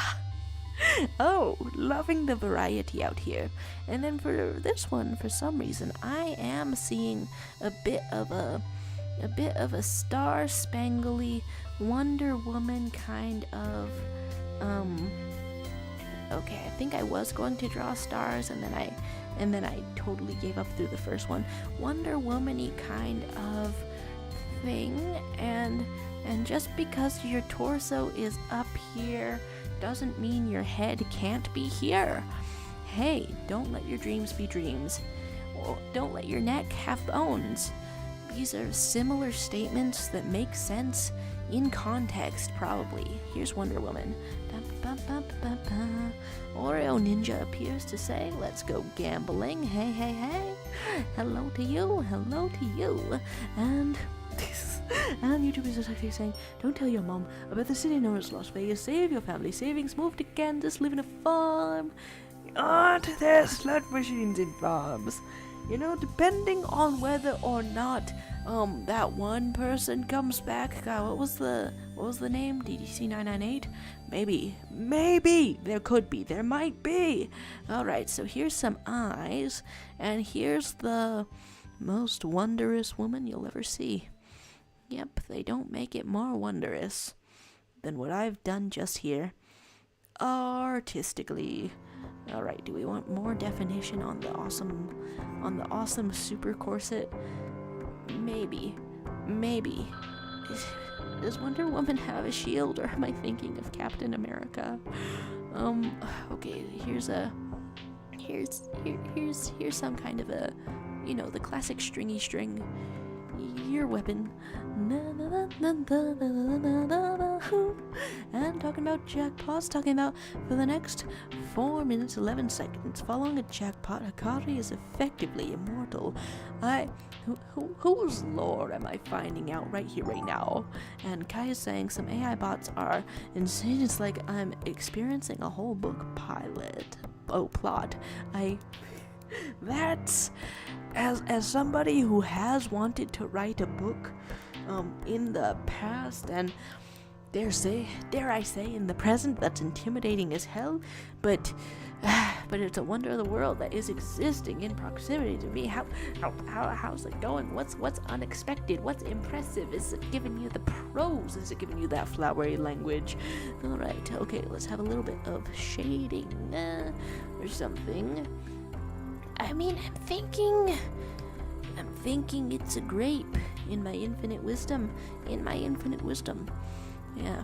Oh, loving the variety out here. And then for this one, for some reason, I am seeing a bit of a star-spangly Wonder Woman kind of, okay, I think I was going to draw stars, and then I totally gave up through the first one. Wonder Woman-y kind of thing, and just because your torso is up here doesn't mean your head can't be here. Hey, don't let your dreams be dreams. Don't let your neck have bones. These are similar statements that make sense in context, probably. Here's Wonder Woman. Oreo Ninja appears to say, let's go gambling. Hey, hey, hey. Hello to you, hello to you. And YouTubers are actually saying, don't tell your mom about the city known as Las Vegas. Save your family savings, move to Kansas, live in a farm. Aren't there slot machines in farms? You know, depending on whether or not that one person comes back. God, what was the name? DDC 998? Maybe there could be. There might be. All right, so here's some eyes, and here's the most wondrous woman you'll ever see. Yep, they don't make it more wondrous than what I've done just here, artistically. All right, do we want more definition on the awesome super corset? Maybe. Does Wonder Woman have a shield, or am I thinking of Captain America? Okay, here's some kind of a, the classic stringy string your weapon. And talking about jackpots, talking about for the next 4 minutes 11 seconds, following a jackpot, Hikari is effectively immortal. Whose lore am I finding out right here, right now? And Kai is saying some AI bots are insane. It's like I'm experiencing a whole book plot. That's as somebody who has wanted to write a book in the past, and dare I say in the present, that's intimidating as hell, but it's a wonder of the world that is existing in proximity to me. How's it going? What's unexpected? What's impressive? Is it giving you the prose? Is it giving you that flowery language? All right, okay, let's have a little bit of shading or something. I mean, I'm thinking it's a grape in my infinite wisdom. Yeah,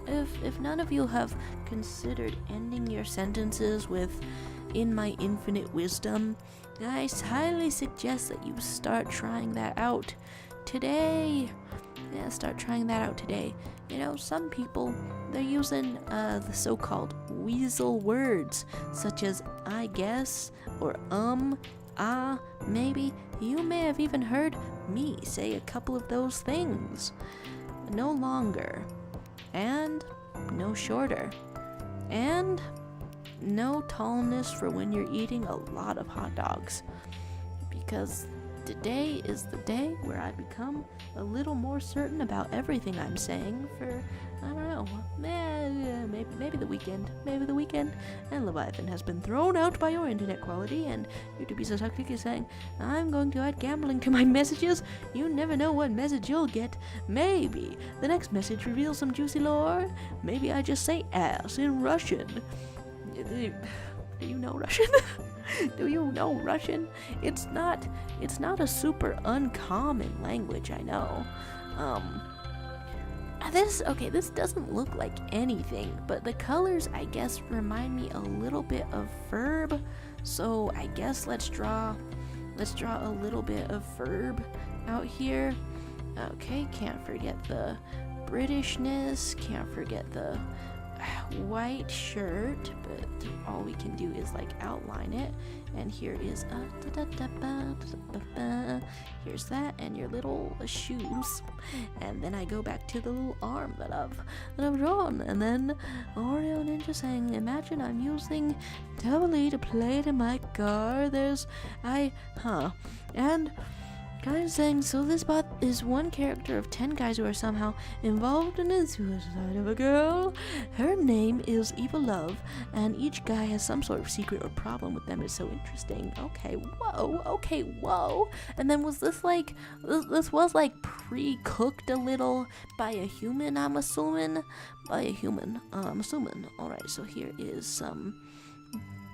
if none of you have considered ending your sentences with "in my infinite wisdom," I highly suggest that you start trying that out today. Yeah, start trying that out today. Some people, they're using the so-called weasel words, such as I guess, or maybe. You may have even heard me say a couple of those things. No longer, and no shorter, and no tallness for when you're eating a lot of hot dogs. Because today is the day where I become a little more certain about everything I'm saying for, I don't know, maybe the weekend, and Leviathan has been thrown out by your internet quality, and YouTube is saying, I'm going to add gambling to my messages. You never know what message you'll get. Maybe the next message reveals some juicy lore. Maybe I just say ass in Russian. Do you know Russian? Do you know Russian? It's not a super uncommon language, I know. This doesn't look like anything, but the colors, I guess, remind me a little bit of verb. So I guess let's draw a little bit of verb out here. Okay, can't forget the Britishness, can't forget the white shirt, but all we can do is outline it. And here is here's that, and your little shoes, and then I go back to the little arm that I've drawn, and then Oreo Ninja saying, imagine I'm using W to play to my car. And guys saying, so this bot is one character of 10 guys who are somehow involved in the suicide of a girl. Her name is Evil Love, and each guy has some sort of secret or problem with them. It's so interesting. Okay, whoa. And then was this this was pre-cooked a little by a human, I'm assuming? Alright, so here is some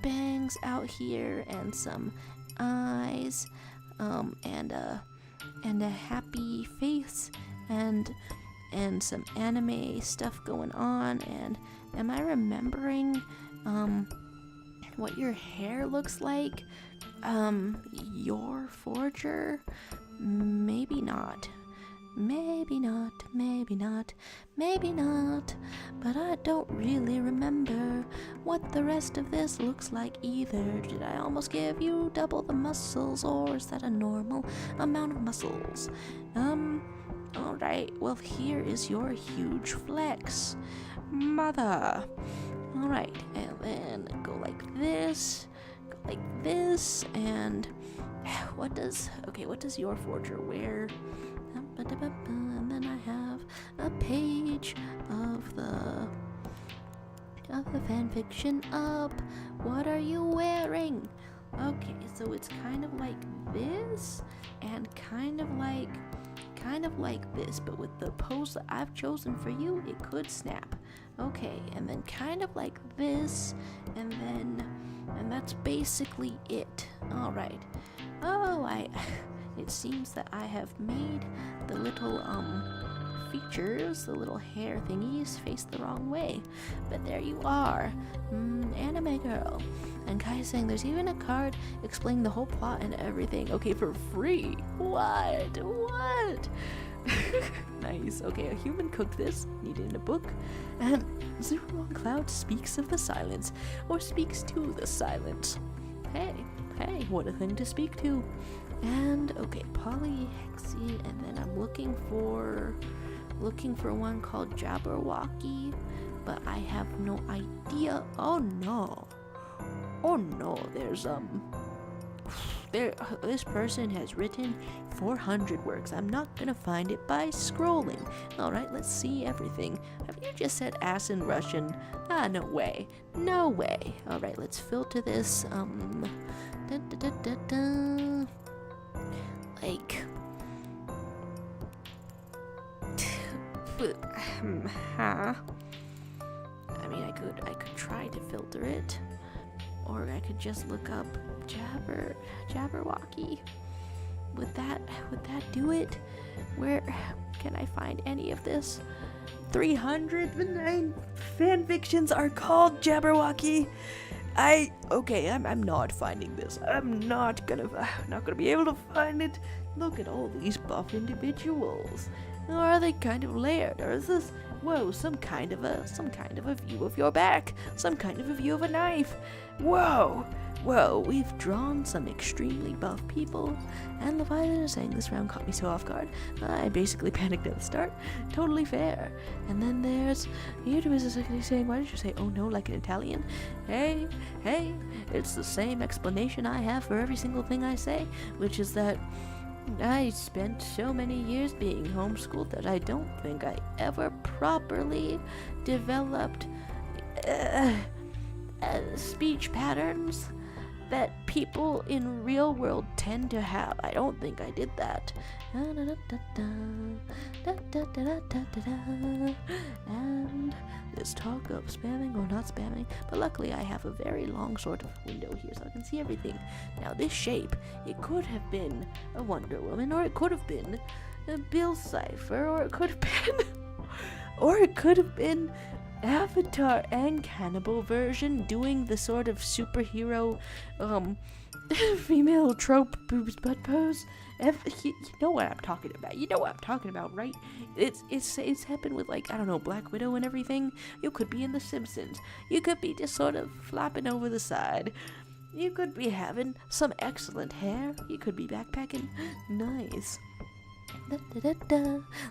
bangs out here, and some eyes, and a happy face and some anime stuff going on. And am I remembering what your hair looks like? Your forger? Maybe not. Maybe not, maybe not, maybe not. But I don't really remember what the rest of this looks like either. Did I almost give you double the muscles, or is that a normal amount of muscles? Alright, well, here is your huge flex. Mother. Alright, and then go like this, and what does your forger wear? And then I have a page of the fanfiction up. What are you wearing? Okay, so it's kind of like this, and kind of like this, but with the pose that I've chosen for you, it could snap. Okay, and then kind of like this, and that's basically it. All right. It seems that I have made the little features, the little hair thingies, face the wrong way. But there you are, anime girl. And Kai is saying there's even a card explaining the whole plot and everything. Okay, for free. What? Nice. Okay, a human cooked this, needed in a book. And Zero Long Cloud speaks of the silence, or speaks to the silence. Hey, what a thing to speak to. And okay, polyhexene, and then I'm looking for one called Jabberwocky, but I have no idea. Oh no, this person has written 400 works. I'm not gonna find it by scrolling. Alright, let's see everything. Have you just said ass in Russian? No way. Alright, let's filter this. Like, I mean, I could try to filter it, or I could just look up Jabberwocky. Would that do it? Where can I find any of this? 309 fanfictions are called Jabberwocky. I'm not finding this. I'm not gonna be able to find it. Look at all these buff individuals. Or are they kind of layered? Or is this, some kind of a view of your back? Some kind of a view of a knife? Whoa, we've drawn some extremely buff people, and Leviathan is saying this round caught me so off guard. I basically panicked at the start. Totally fair. And then there's YouTube is saying, why did you say oh no like an Italian? Hey, it's the same explanation I have for every single thing I say, which is that I spent so many years being homeschooled that I don't think I ever properly developed speech patterns that people in real world tend to have. I don't think I did that. And this talk of spamming or not spamming, but luckily I have a very long sort of window here so I can see everything. Now this shape, it could have been a Wonder Woman, or it could have been a Bill Cipher, or it could have been Avatar and Cannibal version doing the sort of superhero female trope boobs butt pose. You know what I'm talking about, right? It's happened with, like, I don't know, Black Widow and everything. You could be in The Simpsons. You could be just sort of flopping over the side. You could be having some excellent hair. You could be backpacking. Nice.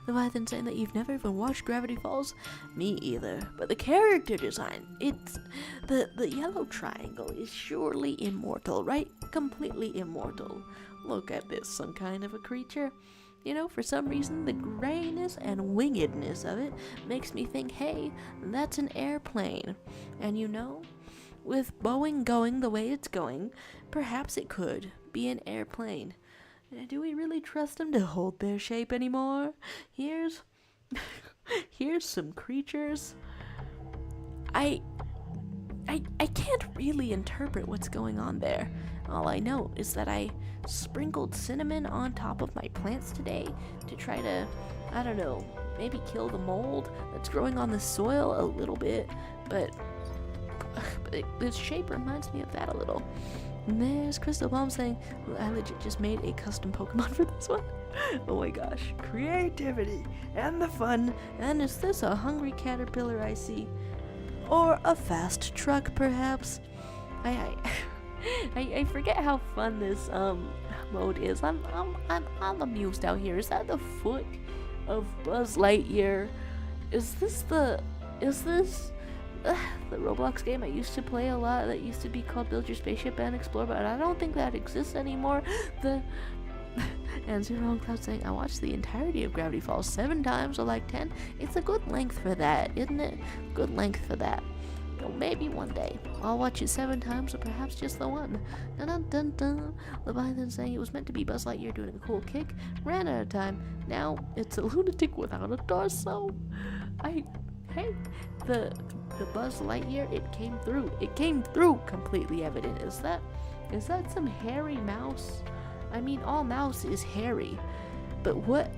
Leviathan saying that you've never even watched Gravity Falls? Me either. But the character design, it's the yellow triangle is surely immortal, right? Completely immortal. Look at this, some kind of a creature. You know, for some reason, the grayness and wingedness of it makes me think, hey, that's an airplane. And you know, with Boeing going the way it's going, perhaps it could be an airplane. Do we really trust them to hold their shape anymore? Here's some creatures. I can't really interpret what's going on there. All I know is that I sprinkled cinnamon on top of my plants today to try to, I don't know, maybe kill the mold that's growing on the soil a little bit, but the shape reminds me of that a little. And there's Crystal Bomb saying, I legit just made a custom Pokemon for this one. Oh my gosh, creativity and the fun. And is this a hungry caterpillar I see? Or a fast truck, perhaps? I forget how fun this mode is. I'm amused out here. Is that the foot of Buzz Lightyear? Is this the Roblox game I used to play a lot that used to be called Build Your Spaceship and Explore, but I don't think that exists anymore. And Zero on Cloud saying, I watched the entirety of Gravity Falls 7 times, or like 10. It's a good length for that, isn't it? Good length for that. So maybe one day I'll watch it 7 times, or perhaps just the one. Dun dun dun dun. Leviathan saying it was meant to be Buzz Lightyear doing a cool kick. Ran out of time. Now it's a lunatic without a torso. Hey, the Buzz Lightyear, it came through. It came through completely evident. Is that some hairy mouse? I mean, all mouse is hairy, but what?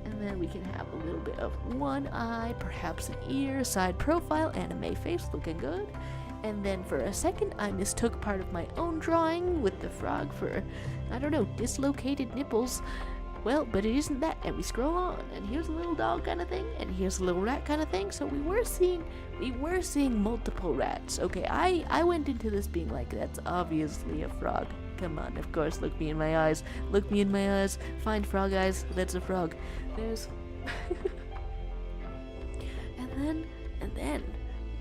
And then we can have a little bit of one eye, perhaps an ear, side profile, anime face, looking good. And then for a second, I mistook part of my own drawing with the frog for, I don't know, dislocated nipples. Well, but it isn't that, and we scroll on, and here's a little dog kind of thing, and here's a little rat kind of thing. So we were seeing multiple rats. Okay, I went into this being like, that's obviously a frog. Come on, of course, look me in my eyes. Look me in my eyes. Find frog eyes. That's a frog. There's and then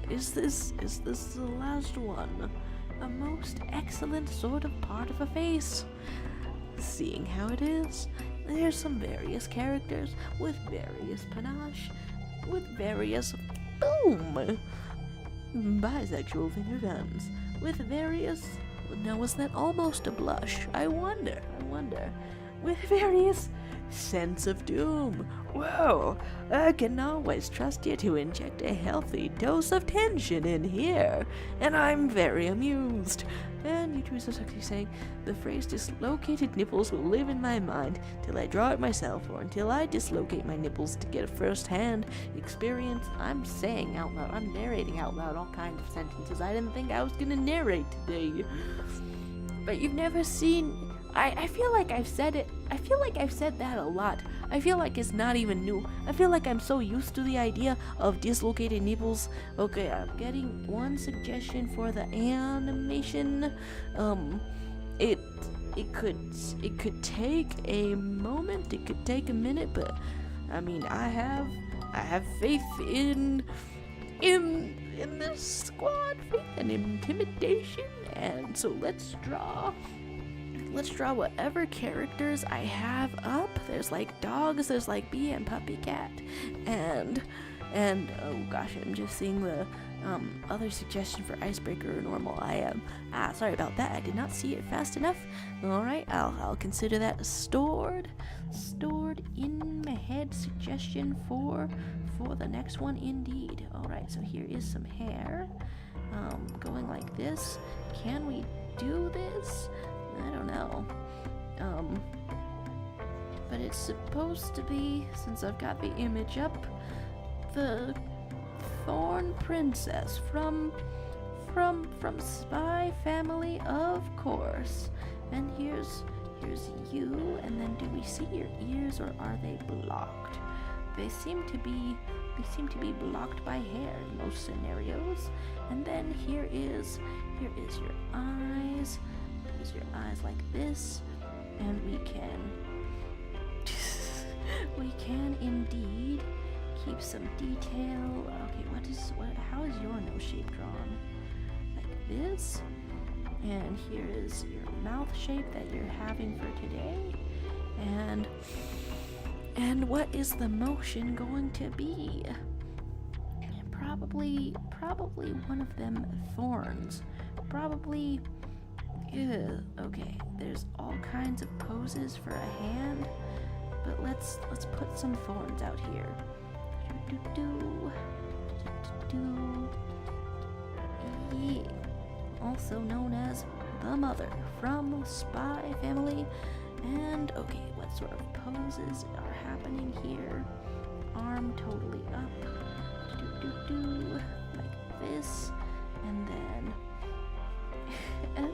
is this the last one? A most excellent sort of part of a face. Seeing how it is, there's some various characters with various panache, with various bisexual finger guns, with various. Now, was that almost a blush? I wonder. With various sense of doom. Whoa, I can always trust you to inject a healthy dose of tension in here, and I'm very amused. And you so sexy saying, the phrase dislocated nipples will live in my mind till I draw it myself, or until I dislocate my nipples to get a first-hand experience. I'm saying out loud, I'm narrating out loud all kinds of sentences I didn't think I was gonna narrate today. But you've never seen... I feel like I've said it. I feel like I've said that a lot. I feel like it's not even new. I feel like I'm so used to the idea of dislocated nipples. Okay, I'm getting one suggestion for the animation. It could take a moment. It could take a minute, but I mean, I have faith in this squad, faith and intimidation, and so let's draw whatever characters I have up. There's like dogs, there's like bee and puppy cat, and oh gosh, I'm just seeing the other suggestion for icebreaker or normal. Sorry about that, I did not see it fast enough. Alright, I'll consider that stored in my head suggestion for the next one indeed. Alright, so here is some hair going like this. Can we do this? I don't know. But it's supposed to be, since I've got the image up, the Thorn Princess from Spy Family, of course. And here's you, and then do we see your ears, or are they blocked? They seem to be blocked by hair in most scenarios. And then here is your eyes. Your eyes like this, and we can indeed keep some detail. Okay, how is your nose shape drawn? Like this, and here is your mouth shape that you're having for today, and what is the motion going to be? Probably one of them thorns. Probably. Ew, okay, there's all kinds of poses for a hand, but let's put some thorns out here. Yeah. Also known as a mother from Spy Family. And okay, what sort of poses are happening here? Arm totally up, like this, and then and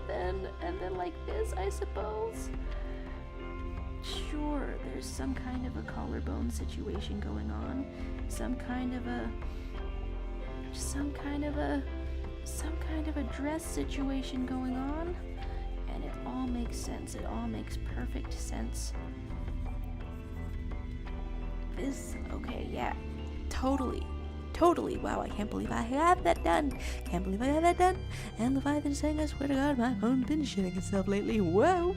then like this, I suppose. Sure, there's some kind of a collarbone situation going on, some kind of a dress situation going on, and it all makes sense. It all makes perfect sense. This, okay, yeah, totally. Wow, I can't believe I have that done. And Leviathan saying, I swear to God, my phone's been shitting itself lately. Whoa.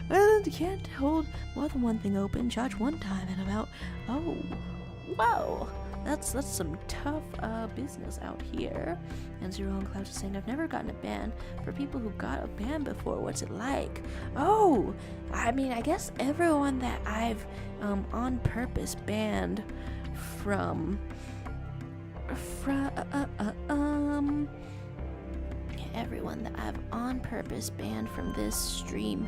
And can't hold more than one thing open. Charge one time and about, oh, whoa. That's some tough business out here. And Zero on Clouds is saying, I've never gotten a ban. For people who got a ban before, what's it like? Oh, I mean, I guess everyone that I've on purpose banned from everyone that I've on purpose banned from this stream,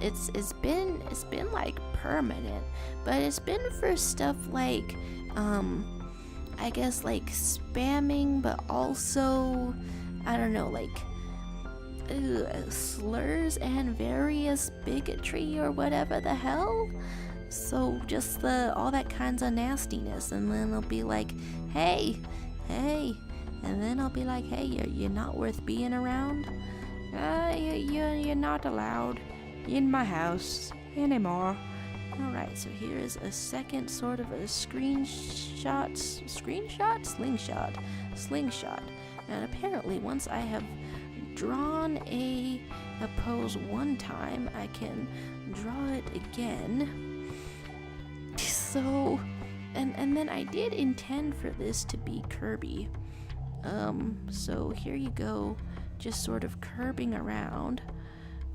it's been like permanent, but it's been for stuff like I guess like spamming, but also I don't know, like slurs and various bigotry or whatever the hell. So just all that kinds of nastiness, and then they'll be like, hey, and then I'll be like, hey, you're not worth being around. You're not allowed in my house anymore. Alright, so here is a second sort of a slingshot. And apparently once I have drawn a pose one time, I can draw it again. So, and then I did intend for this to be Kirby. So here you go, just sort of curbing around.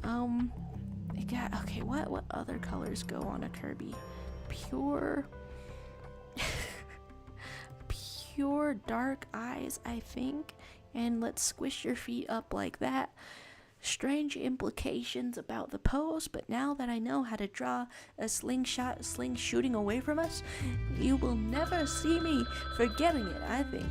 Okay, what other colors go on a Kirby? Pure dark eyes, I think. And let's squish your feet up like that. Strange implications about the pose, but now that I know how to draw a sling shooting away from us, you will never see me forgetting it, I think.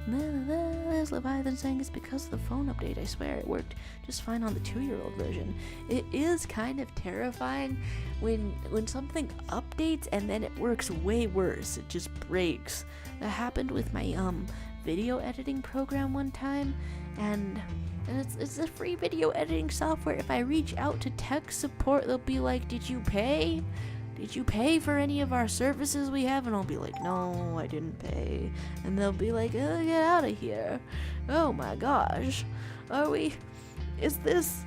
There's Leviathan saying it's because of the phone update. I swear it worked just fine on the 2-year-old version. It is kind of terrifying when something updates and then it works way worse. It just breaks. That happened with my video editing program one time, and it's a free video editing software. If I reach out to tech support, they'll be like, did you pay? Did you pay for any of our services we have? And I'll be like, no, I didn't pay. And they'll be like, oh, get out of here. Oh my gosh. Is this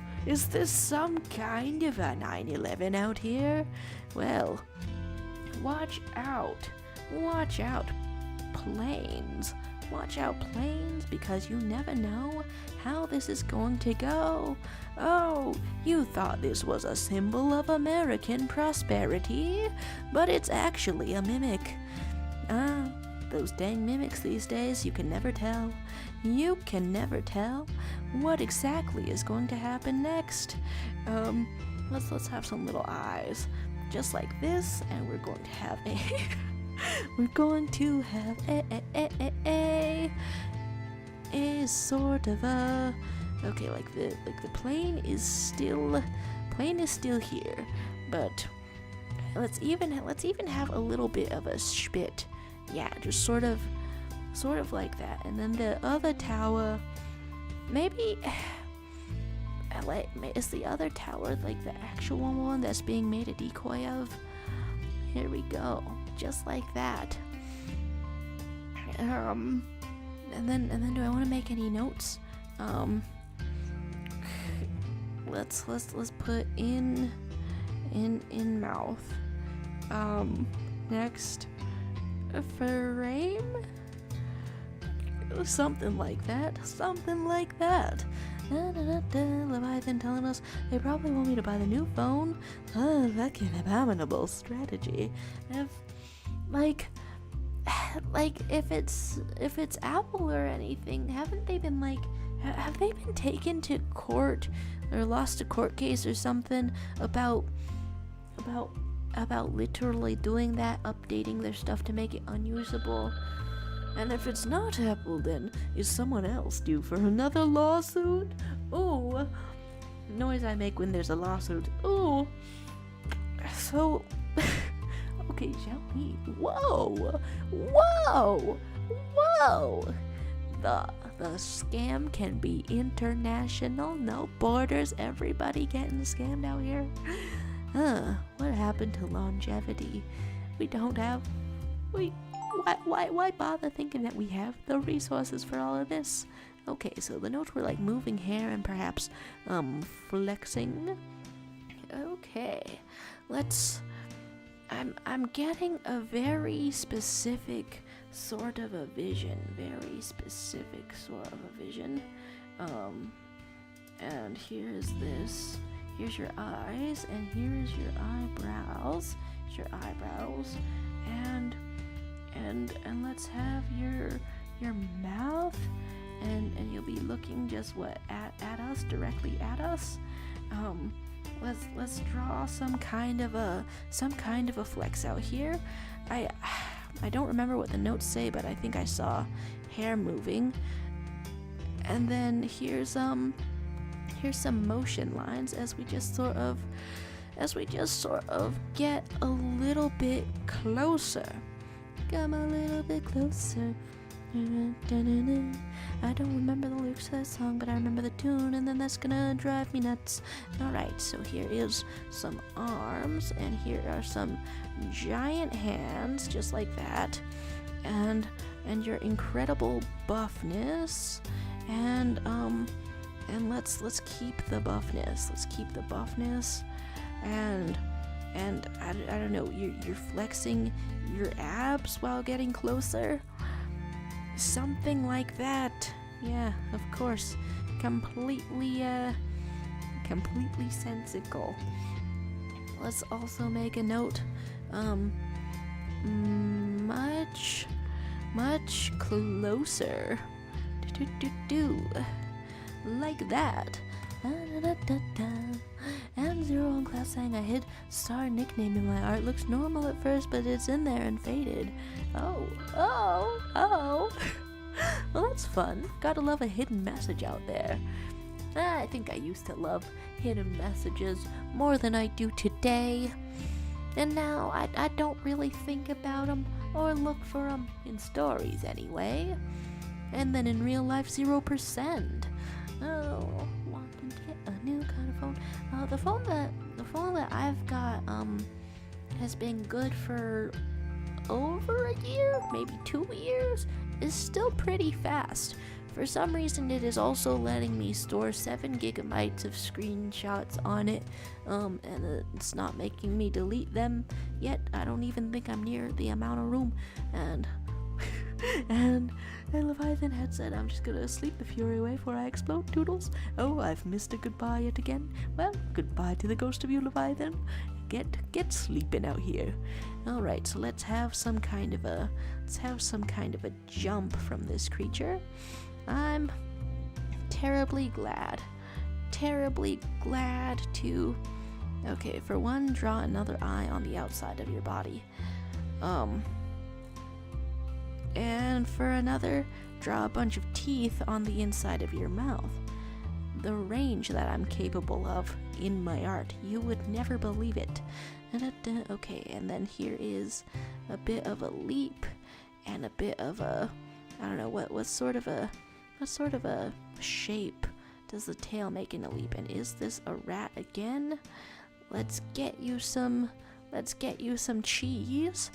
some kind of a 9/11 out here? Well, watch out. Watch out, planes. Watch out, planes, because you never know how this is going to go. Oh, you thought this was a symbol of American prosperity, but it's actually a mimic. Those dang mimics these days, you can never tell. You can never tell what exactly is going to happen next. Let's have some little eyes, just like this, and we're going to have a sort of a, okay, like the plane is still here, but let's even have a little bit of a spit. Yeah, just sort of like that. And then the other tower, maybe is the other tower like the actual one that's being made a decoy of? Here we go, just like that. And then do I want to make any notes? Let's put in mouth. Next frame, something like that. Leviathan telling us they probably want me to buy the new phone. Fucking abominable strategy. If it's Apple or anything, haven't they been have they been taken to court or lost a court case or something about literally doing that, updating their stuff to make it unusable? And if it's not Apple, then is someone else due for another lawsuit? Oh, noise I make when there's a lawsuit. Oh, so okay, shall we? Whoa, whoa, whoa! The scam can be international, no borders. Everybody getting scammed out here. What happened to longevity? We don't have. Why bother thinking that we have the resources for all of this? Okay, so the notes were like moving hair and perhaps flexing. Okay, I'm getting a very specific sort of a vision. Very specific sort of a vision. And here's this. Here's your eyes, and here's your eyebrows. Here's your eyebrows, and let's have your mouth, and you'll be looking just at us, directly at us. Let's draw some kind of a flex out here. I don't remember what the notes say, but I think I saw hair moving. And then here's some motion lines as we just sort of get a little bit closer. Come a little bit closer. I don't remember the lyrics to that song, but I remember the tune, and then that's gonna drive me nuts. Alright, so here is some arms, and here are some giant hands, just like that, and your incredible buffness, and let's keep the buffness. Let's keep the buffness, and I don't know, you're flexing your abs while getting closer. Something like that. Yeah, of course. Completely sensical. Let's also make a note. Much closer. Like that. And Zero on Class saying I hid star nickname in my art. Looks normal at first, but it's in there and faded. Oh. Well, that's fun. Gotta love a hidden message out there. I think I used to love hidden messages more than I do today. And now I don't really think about them or look for them in stories anyway. And then in real life, 0%. Oh, want to get a new kind of phone. The phone that I've got has been good for over a year, maybe 2 years. Is still pretty fast. For some reason, it is also letting me store 7 gigabytes of screenshots on it, and it's not making me delete them yet. I don't even think I'm near the amount of room, and Leviathan had said, I'm just gonna sleep the fury away before I explode, Toodles. Oh, I've missed a goodbye yet again. Well, goodbye to the ghost of you, Leviathan. Get sleeping out here. Alright, so let's have some kind of a jump from this creature. I'm terribly glad to, okay, for one, draw another eye on the outside of your body. And for another, draw a bunch of teeth on the inside of your mouth. The range that I'm capable of in my art, you would never believe it. Okay, and then here is a bit of a leap and a bit of a, I don't know, what sort of a shape does the tail make in a leap? And is this a rat again? Let's get you some cheese,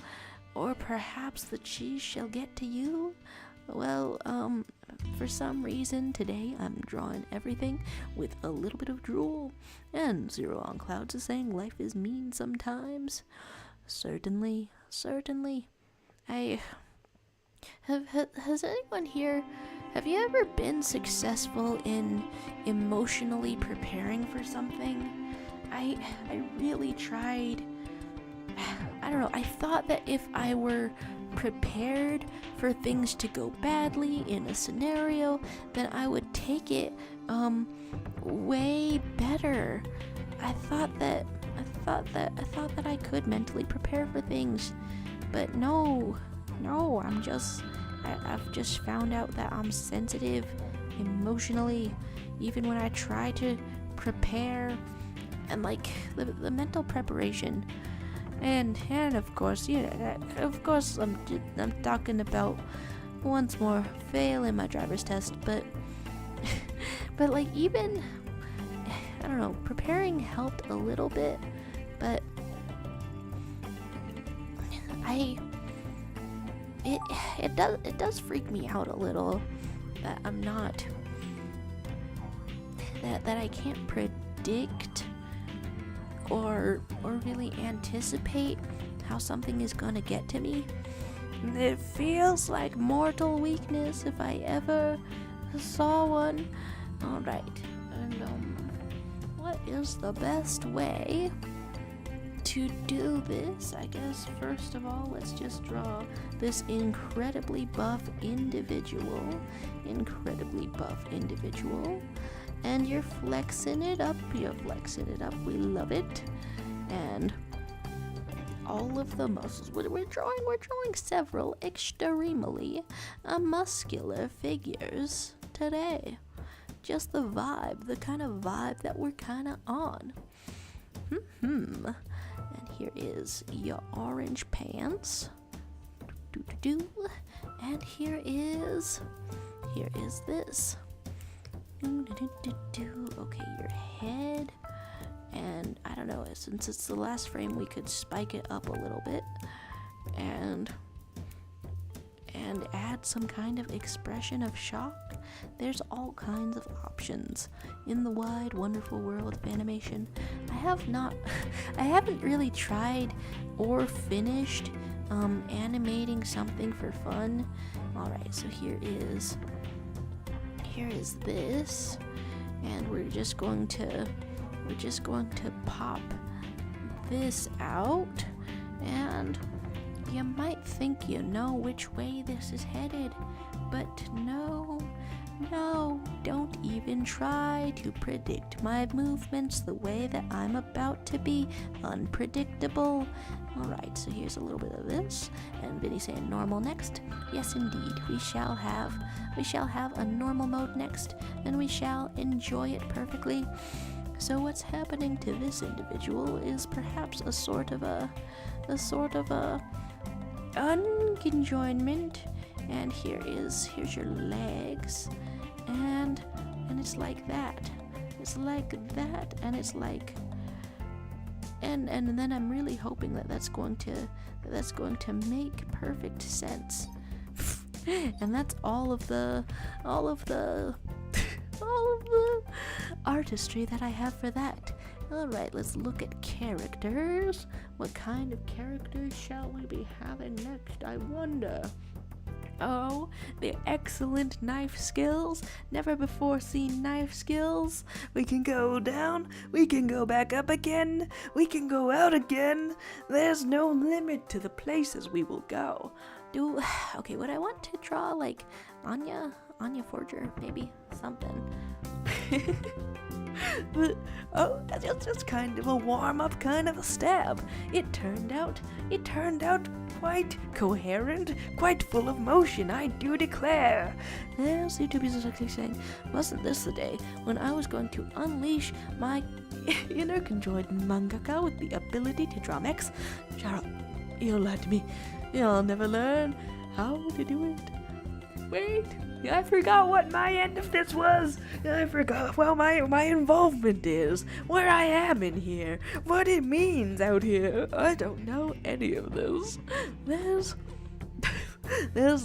or perhaps the cheese shall get to you. Well, for some reason today I'm drawing everything with a little bit of drool, and Zero on Clouds is saying life is mean sometimes. Certainly. Has anyone here, have you ever been successful in emotionally preparing for something? I really tried. I don't know, I thought that if I were prepared for things to go badly in a scenario, then I would take it way better. I thought that I could mentally prepare for things, but no, I've just found out that I'm sensitive emotionally, even when I try to prepare, and like the mental preparation, and of course, I'm talking about once more failing my driver's test, but like even, I don't know, preparing helped a little bit, but it does freak me out a little that I'm not, that I can't predict or really anticipate how something is gonna get to me. It feels like mortal weakness if I ever saw one. Alright, and what is the best way to do this? I guess first of all, let's just draw this incredibly buff individual, and you're flexing it up, we love it, and all of the muscles, we're drawing several extremely muscular figures today. Just the vibe, the kind of vibe that we're kind of on. And here is your orange pants. And here is this. Okay, your head. And I don't know, since it's the last frame, we could spike it up a little bit and add some kind of expression of shock. There's all kinds of options in the wide, wonderful world of animation. I haven't really tried or finished animating something for fun. Alright, so here is this, and we're just going to pop this out, and you might think you know which way this is headed, but no, don't even try to predict my movements the way that I'm about to be unpredictable. Alright, so here's a little bit of this, and Vinny saying normal next. Yes indeed, we shall have a normal mode next, and we shall enjoy it perfectly. So what's happening to this individual is perhaps a sort of a unconjoinment, and here's your legs, and it's like that, and it's like, and then I'm really hoping that's going to make perfect sense. And that's all of the artistry that I have for that. Alright, let's look at characters. What kind of characters shall we be having next, I wonder? Oh, the excellent knife skills. Never before seen knife skills. We can go down, we can go back up again, we can go out again. There's no limit to the places we will go. Okay, would I want to draw like Anya Forger, maybe? Something. Oh, that's just kind of a warm-up, kind of a stab. It turned out quite coherent, quite full of motion, I do declare. Yes, YouTube is actually saying, wasn't this the day when I was going to unleash my inner conjoined mangaka with the ability to draw mechs? Shut up, you'll lie to me. You'll never learn how to do it. Wait, I forgot what my end of this was. I forgot, well, my involvement is, where I am in here, what it means out here. I don't know any of this. There's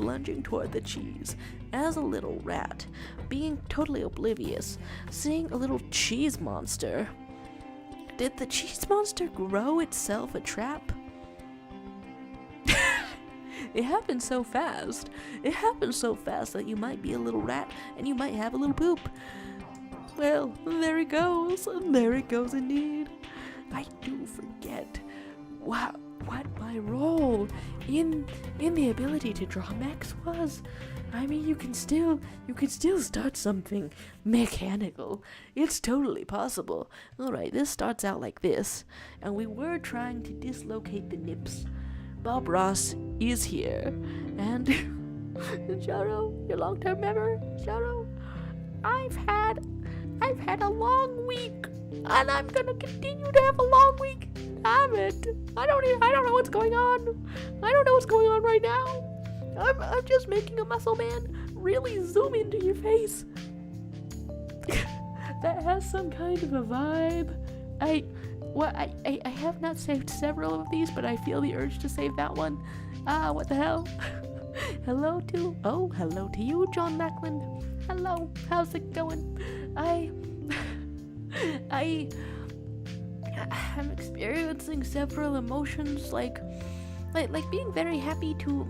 lunging toward the cheese as a little rat, being totally oblivious, seeing a little cheese monster. Did the cheese monster grow itself a trap? It happened so fast. It happened so fast that you might be a little rat and you might have a little poop. Well, there it goes. There it goes indeed. I do forget what my role in the ability to draw mechs was. I mean, you can still start something mechanical. It's totally possible. Alright, this starts out like this, and we were trying to dislocate the nips. Bob Ross is here, and Sharo, your long-term member, Sharo, I've had a long week, and I'm gonna continue to have a long week. Damn it! I don't know what's going on. I don't know what's going on right now. I'm just making a muscle man really zoom into your face. That has some kind of a vibe. I have not saved several of these, but I feel the urge to save that one. What the hell? Hello to you, John Macklin. Hello, how's it going? I'm experiencing several emotions, like being very happy to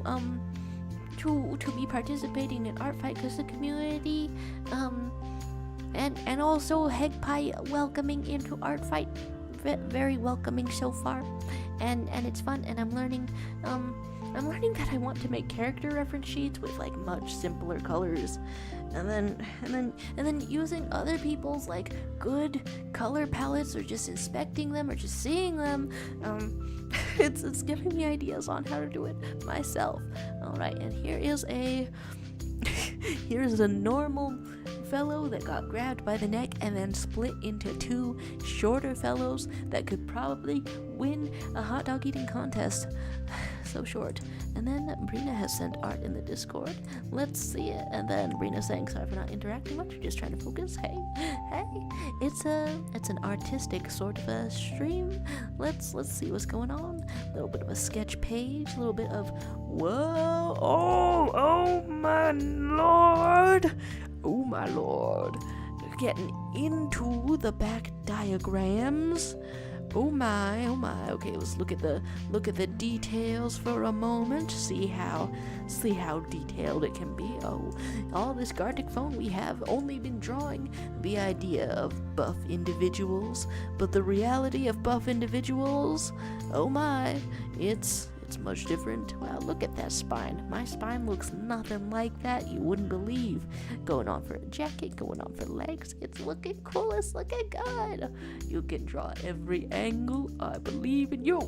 be participating in Artfight because the community, and also Hegpie welcoming into Artfight, very welcoming so far, and it's fun, and I'm learning that I want to make character reference sheets with like much simpler colors, and then using other people's like good color palettes, or just inspecting them, or just seeing them. It's giving me ideas on how to do it myself. Alright, and here's a normal fellow that got grabbed by the neck and then split into two shorter fellows that could probably win a hot dog eating contest. So short. And then Brina has sent art in the Discord. Let's see it. And then Brina saying, sorry for not interacting much, we're just trying to focus. Hey, it's an artistic sort of a stream. Let's see what's going on. A little bit of a sketch page, a little bit of whoa, oh my lord. Oh my lord. Getting into the back diagrams. Oh my. Okay, let's look at the details for a moment. See how detailed it can be. Oh, all this Gartic Phone, we have only been drawing the idea of buff individuals, but the reality of buff individuals, oh my, it's much different. Wow, look at that spine. My spine looks nothing like that. You wouldn't believe. Going on for a jacket, going on for legs. It's looking cool. It's looking good. You can draw every angle. I believe in you.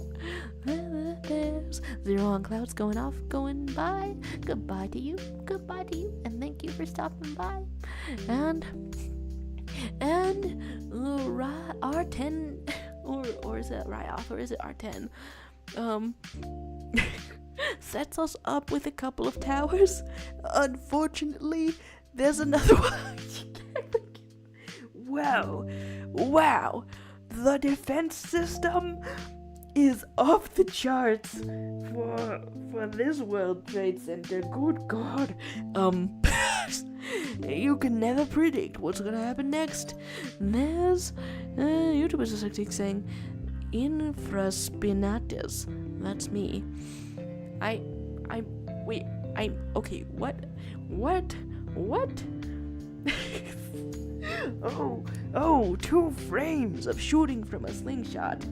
There's Zero on Clouds going off, going by. Goodbye to you. Goodbye to you. And thank you for stopping by. And R10, or is it Ryoth, or is it R10? Sets us up with a couple of towers. Unfortunately, there's another one. Wow. The defense system is off the charts for this World Trade Center. Good God. You can never predict what's gonna happen next. There's YouTubers are saying infraspinatus. That's me. Okay, what? Oh, 2 frames of shooting from a slingshot.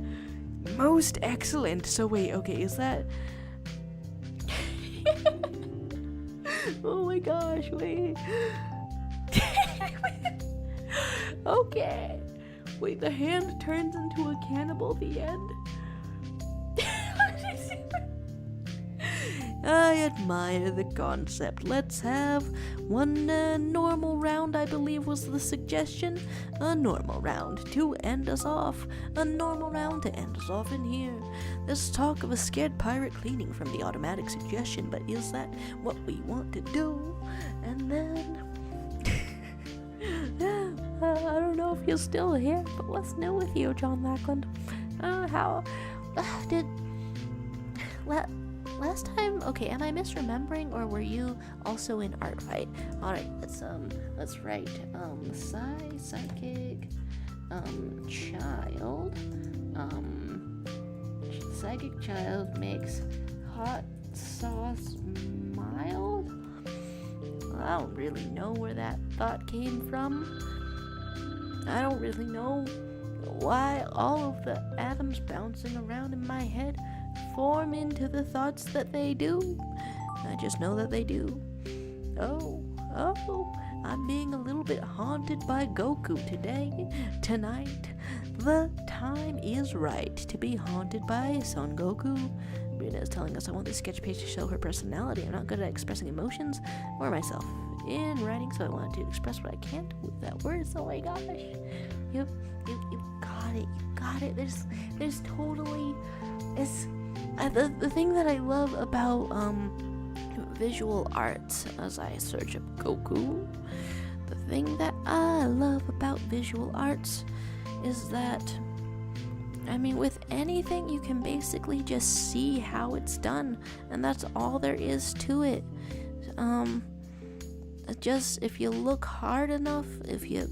Most excellent. So wait, okay, is that... Oh my gosh, wait. Okay. Wait, the hand turns into a cannibal at the end? I admire the concept. Let's have one normal round, I believe was the suggestion. A normal round to end us off. A normal round to end us off in here. There's talk of a scared pirate cleaning from the automatic suggestion, but is that what we want to do? And then... I don't know if you're still here, but what's new with you, John Lackland? Last time, okay, am I misremembering, or were you also in Artfight? Alright, let's write, psychic, child, psychic child makes hot sauce mild? I don't really know where that thought came from. I don't really know why all of the atoms bouncing around in my head form into the thoughts that they do. I just know that they do. Oh, I'm being a little bit haunted by Goku tonight. The time is right to be haunted by Son Goku. Brina is telling us I want this sketch page to show her personality. I'm not good at expressing emotions or myself in writing, so I wanted to express what I can't with that words. Oh my gosh. You got it. There's totally, it's, the thing that I love about, visual arts as I search up Goku, the thing that I love about visual arts is that, I mean, with anything you can basically just see how it's done, and that's all there is to it. Just if you look hard enough, if you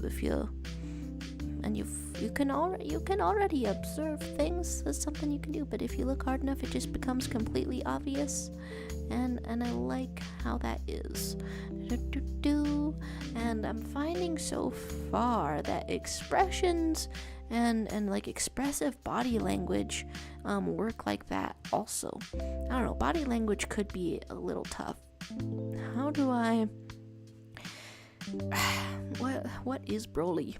can already observe things. That's something you can do, but if you look hard enough, it just becomes completely obvious. And I like how that is. And I'm finding so far that expressions and like expressive body language work like that also. I don't know, body language could be a little tough. How do I... What is Broly?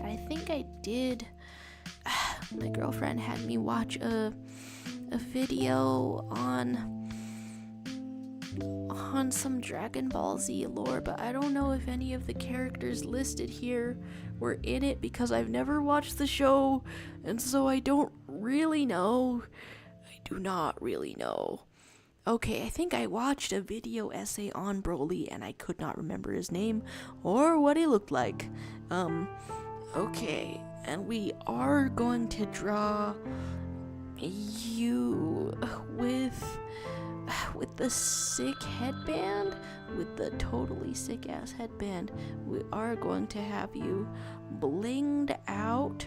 I think I did... My girlfriend had me watch a video on some Dragon Ball Z lore, but I don't know if any of the characters listed here were in it because I've never watched the show, and so I don't really know. I do not really know. Okay, I think I watched a video essay on Broly and I could not remember his name or what he looked like. Okay, and we are going to draw you with the sick headband, with the totally sick ass headband. We are going to have you blinged out.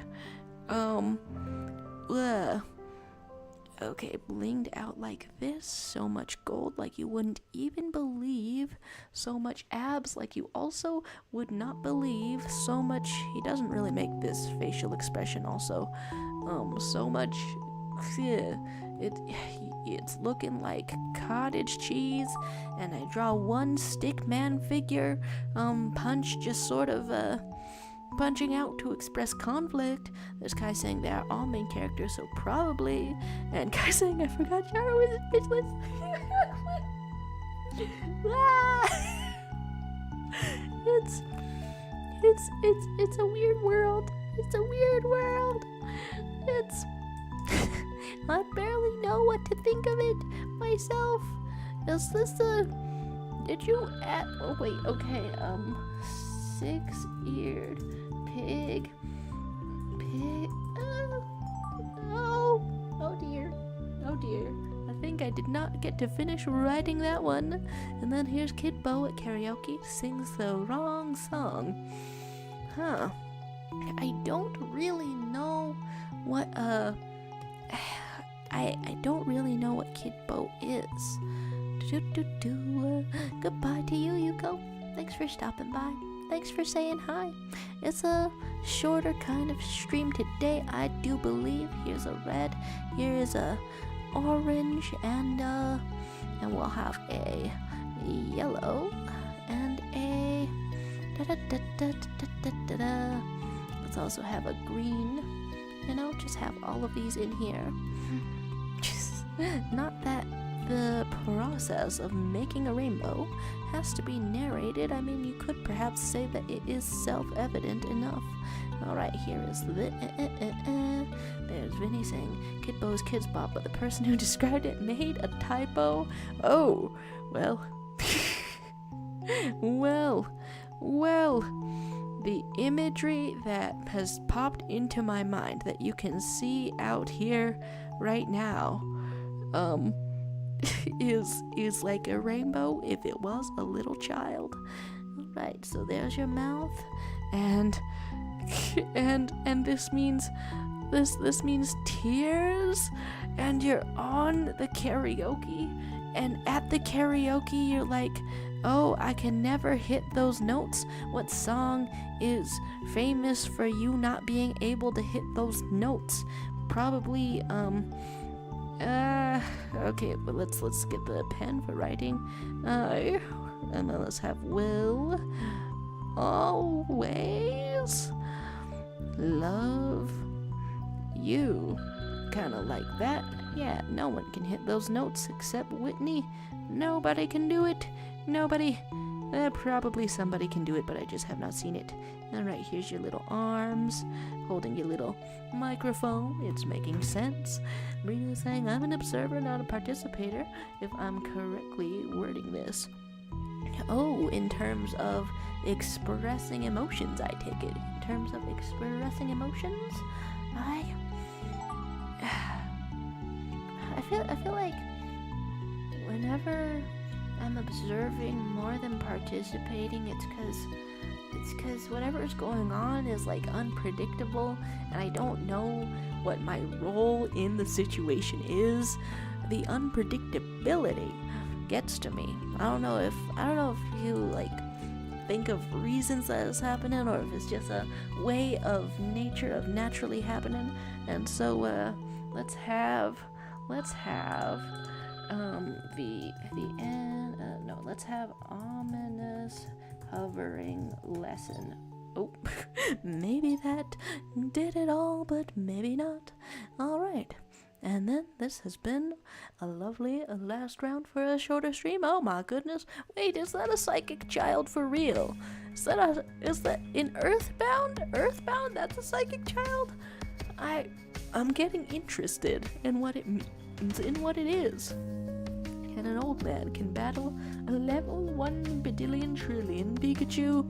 Okay, blinged out like this. So much gold like you wouldn't even believe. So much abs like you also would not believe. So much, he doesn't really make this facial expression also. So much, it's looking like cottage cheese, and I draw one stick man figure, punch just sort of, punching out to express conflict. There's Kai saying they are all main characters, so probably, and Kai saying I forgot Charo is bitchless. It's a weird world. It's a weird world. I barely know what to think of it myself. Is this did you oh wait, okay, 6-eared pig, oh dear, I think I did not get to finish writing that one. And then here's Kid Bo at karaoke, sings the wrong song. I don't really know what, I don't really know what Kid Bo is. Goodbye to you, Yuko. Thanks for stopping by. Thanks for saying hi. It's a shorter kind of stream today, I do believe. Here's a red, here is a orange, and we'll have a yellow and a let's also have a green, and I'll just have all of these in here. Not that the process of making a rainbow has to be narrated. I mean, you could perhaps say that it is self-evident enough. Alright, here is the there's Vinny saying Kid Bo's Kids Bop, but the person who described it made a typo. Oh, well. well, the imagery that has popped into my mind that you can see out here right now is like a rainbow if it was a little child. Right, so there's your mouth, and this means tears, and you're on the karaoke, and at the karaoke you're like, oh, I can never hit those notes. What song is famous for you not being able to hit those notes? Probably Okay, but let's get the pen for writing. And then let's have will always love you. Kinda like that. Yeah, no one can hit those notes except Whitney. Nobody can do it. Nobody. Probably somebody can do it, but I just have not seen it. Alright, here's your little arms, holding your little microphone. It's making sense. Rena is saying, I'm an observer, not a participator, if I'm correctly wording this. Oh, in terms of expressing emotions, I take it. In terms of expressing emotions, I feel like whenever I'm observing more than participating, it's because whatever is going on is like unpredictable, and I don't know what my role in the situation is. The unpredictability gets to me. I don't know if you like think of reasons that it's happening, or if it's just a way of nature of naturally happening. And so let's have let's have ominous hovering lesson. Oh, maybe that did it all, but maybe not. Alright, and then this has been a lovely last round for a shorter stream. Oh my goodness, wait, is that a psychic child for real? Is that in Earthbound? That's a psychic child? I'm getting interested in what it means, in what it is. And an old man can battle a level 1 badillion trillion Pikachu.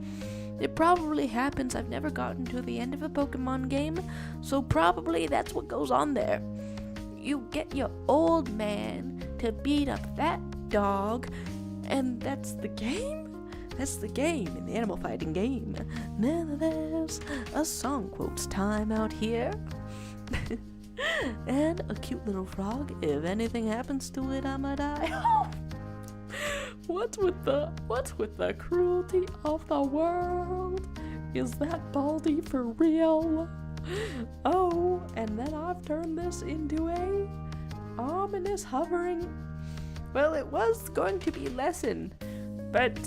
It probably happens. I've never gotten to the end of a Pokemon game, so probably that's what goes on there. You get your old man to beat up that dog, and that's the game? That's the game in the animal fighting game. Then there's a song quotes time out here. And a cute little frog. If anything happens to it, I might die. What's with the cruelty of the world? Is that Baldy for real? Oh, and then I've turned this into a ominous hovering. Well, it was going to be lesson, but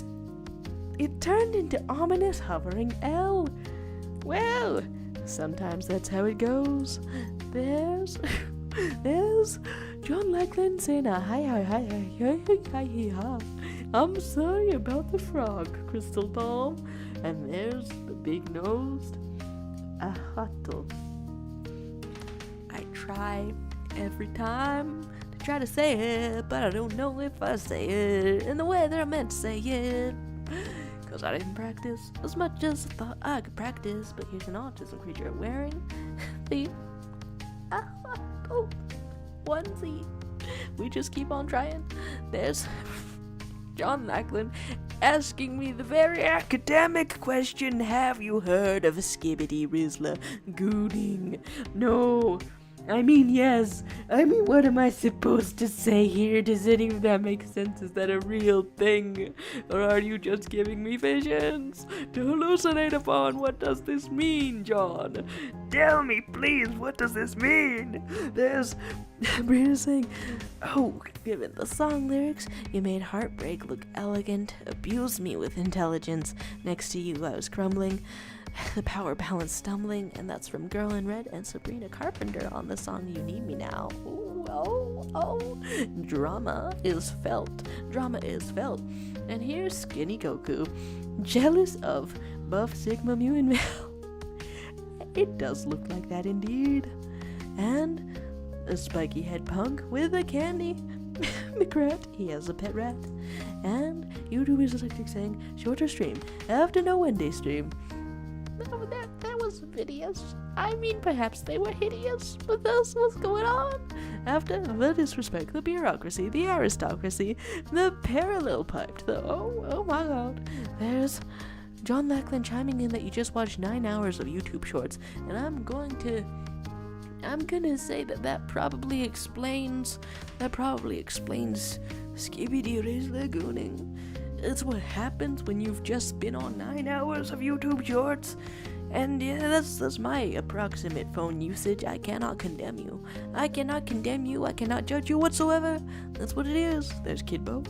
it turned into ominous hovering L. Well, sometimes that's how it goes. There's John Lackland saying a hi. I'm sorry about the frog, Crystal Ball. And there's the big-nosed Ahato. I try every time to try to say it, but I don't know if I say it in the way that I meant to say it. Because I didn't practice as much as I thought I could practice. But here's an autism creature wearing the onesie. We just keep on trying. There's John Lackland asking me the very academic question, have you heard of Skibbity Rizzler gooning? No. I mean, yes. I mean, what am I supposed to say here? Does any of that make sense? Is that a real thing? Or are you just giving me visions to hallucinate upon? What does this mean, John? Tell me, please, what does this mean? There's Brina saying, oh, given the song lyrics, you made heartbreak look elegant, abused me with intelligence. Next to you, I was crumbling. The power balance stumbling, and that's from Girl in Red and Sabrina Carpenter on the song You Need Me Now. Ooh, oh, drama is felt. And here's Skinny Goku, jealous of Buff Sigma Mu and Mel. It does look like that indeed. And a spiky head punk with a candy McRat, he has a pet rat. And YouTubers are saying shorter stream after no Wednesday stream. No, that was hideous. I mean, perhaps they were hideous, but that's what's going on. After the disrespect, the bureaucracy, the aristocracy, the parallel piped, oh my god. There's John Lackland chiming in that you just watched 9 hours of YouTube shorts, and I'm gonna say that probably explains Skibidi Riz Lagooning. It's what happens when you've just been on 9 hours of YouTube shorts. And yeah, that's my approximate phone usage. I cannot condemn you. I cannot condemn you. I cannot judge you whatsoever. That's what it is. There's Kids Bop,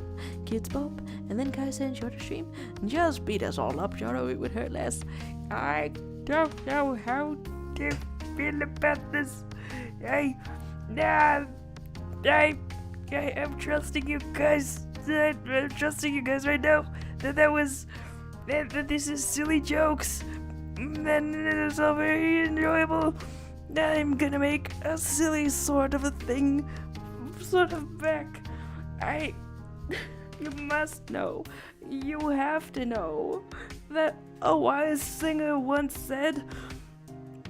and then Kaisa and Shorter Stream. Just beat us all up, Joro. It would hurt less. I don't know how to feel about this. I'm trusting you guys. I'm trusting you guys right now. That this is silly jokes. And it is all very enjoyable. I'm gonna make a silly sort of a thing, sort of back. You must know, you have to know, that a wise singer once said,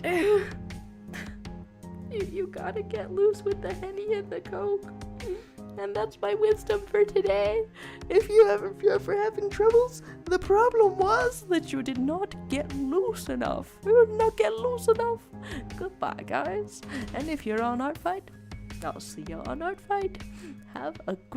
you gotta get loose with the Henny and the Coke. And that's my wisdom for today. If you're ever having troubles, the problem was that you did not get loose enough. You did not get loose enough. Goodbye, guys. And if you're on Artfight, I'll see you on Artfight. Have a good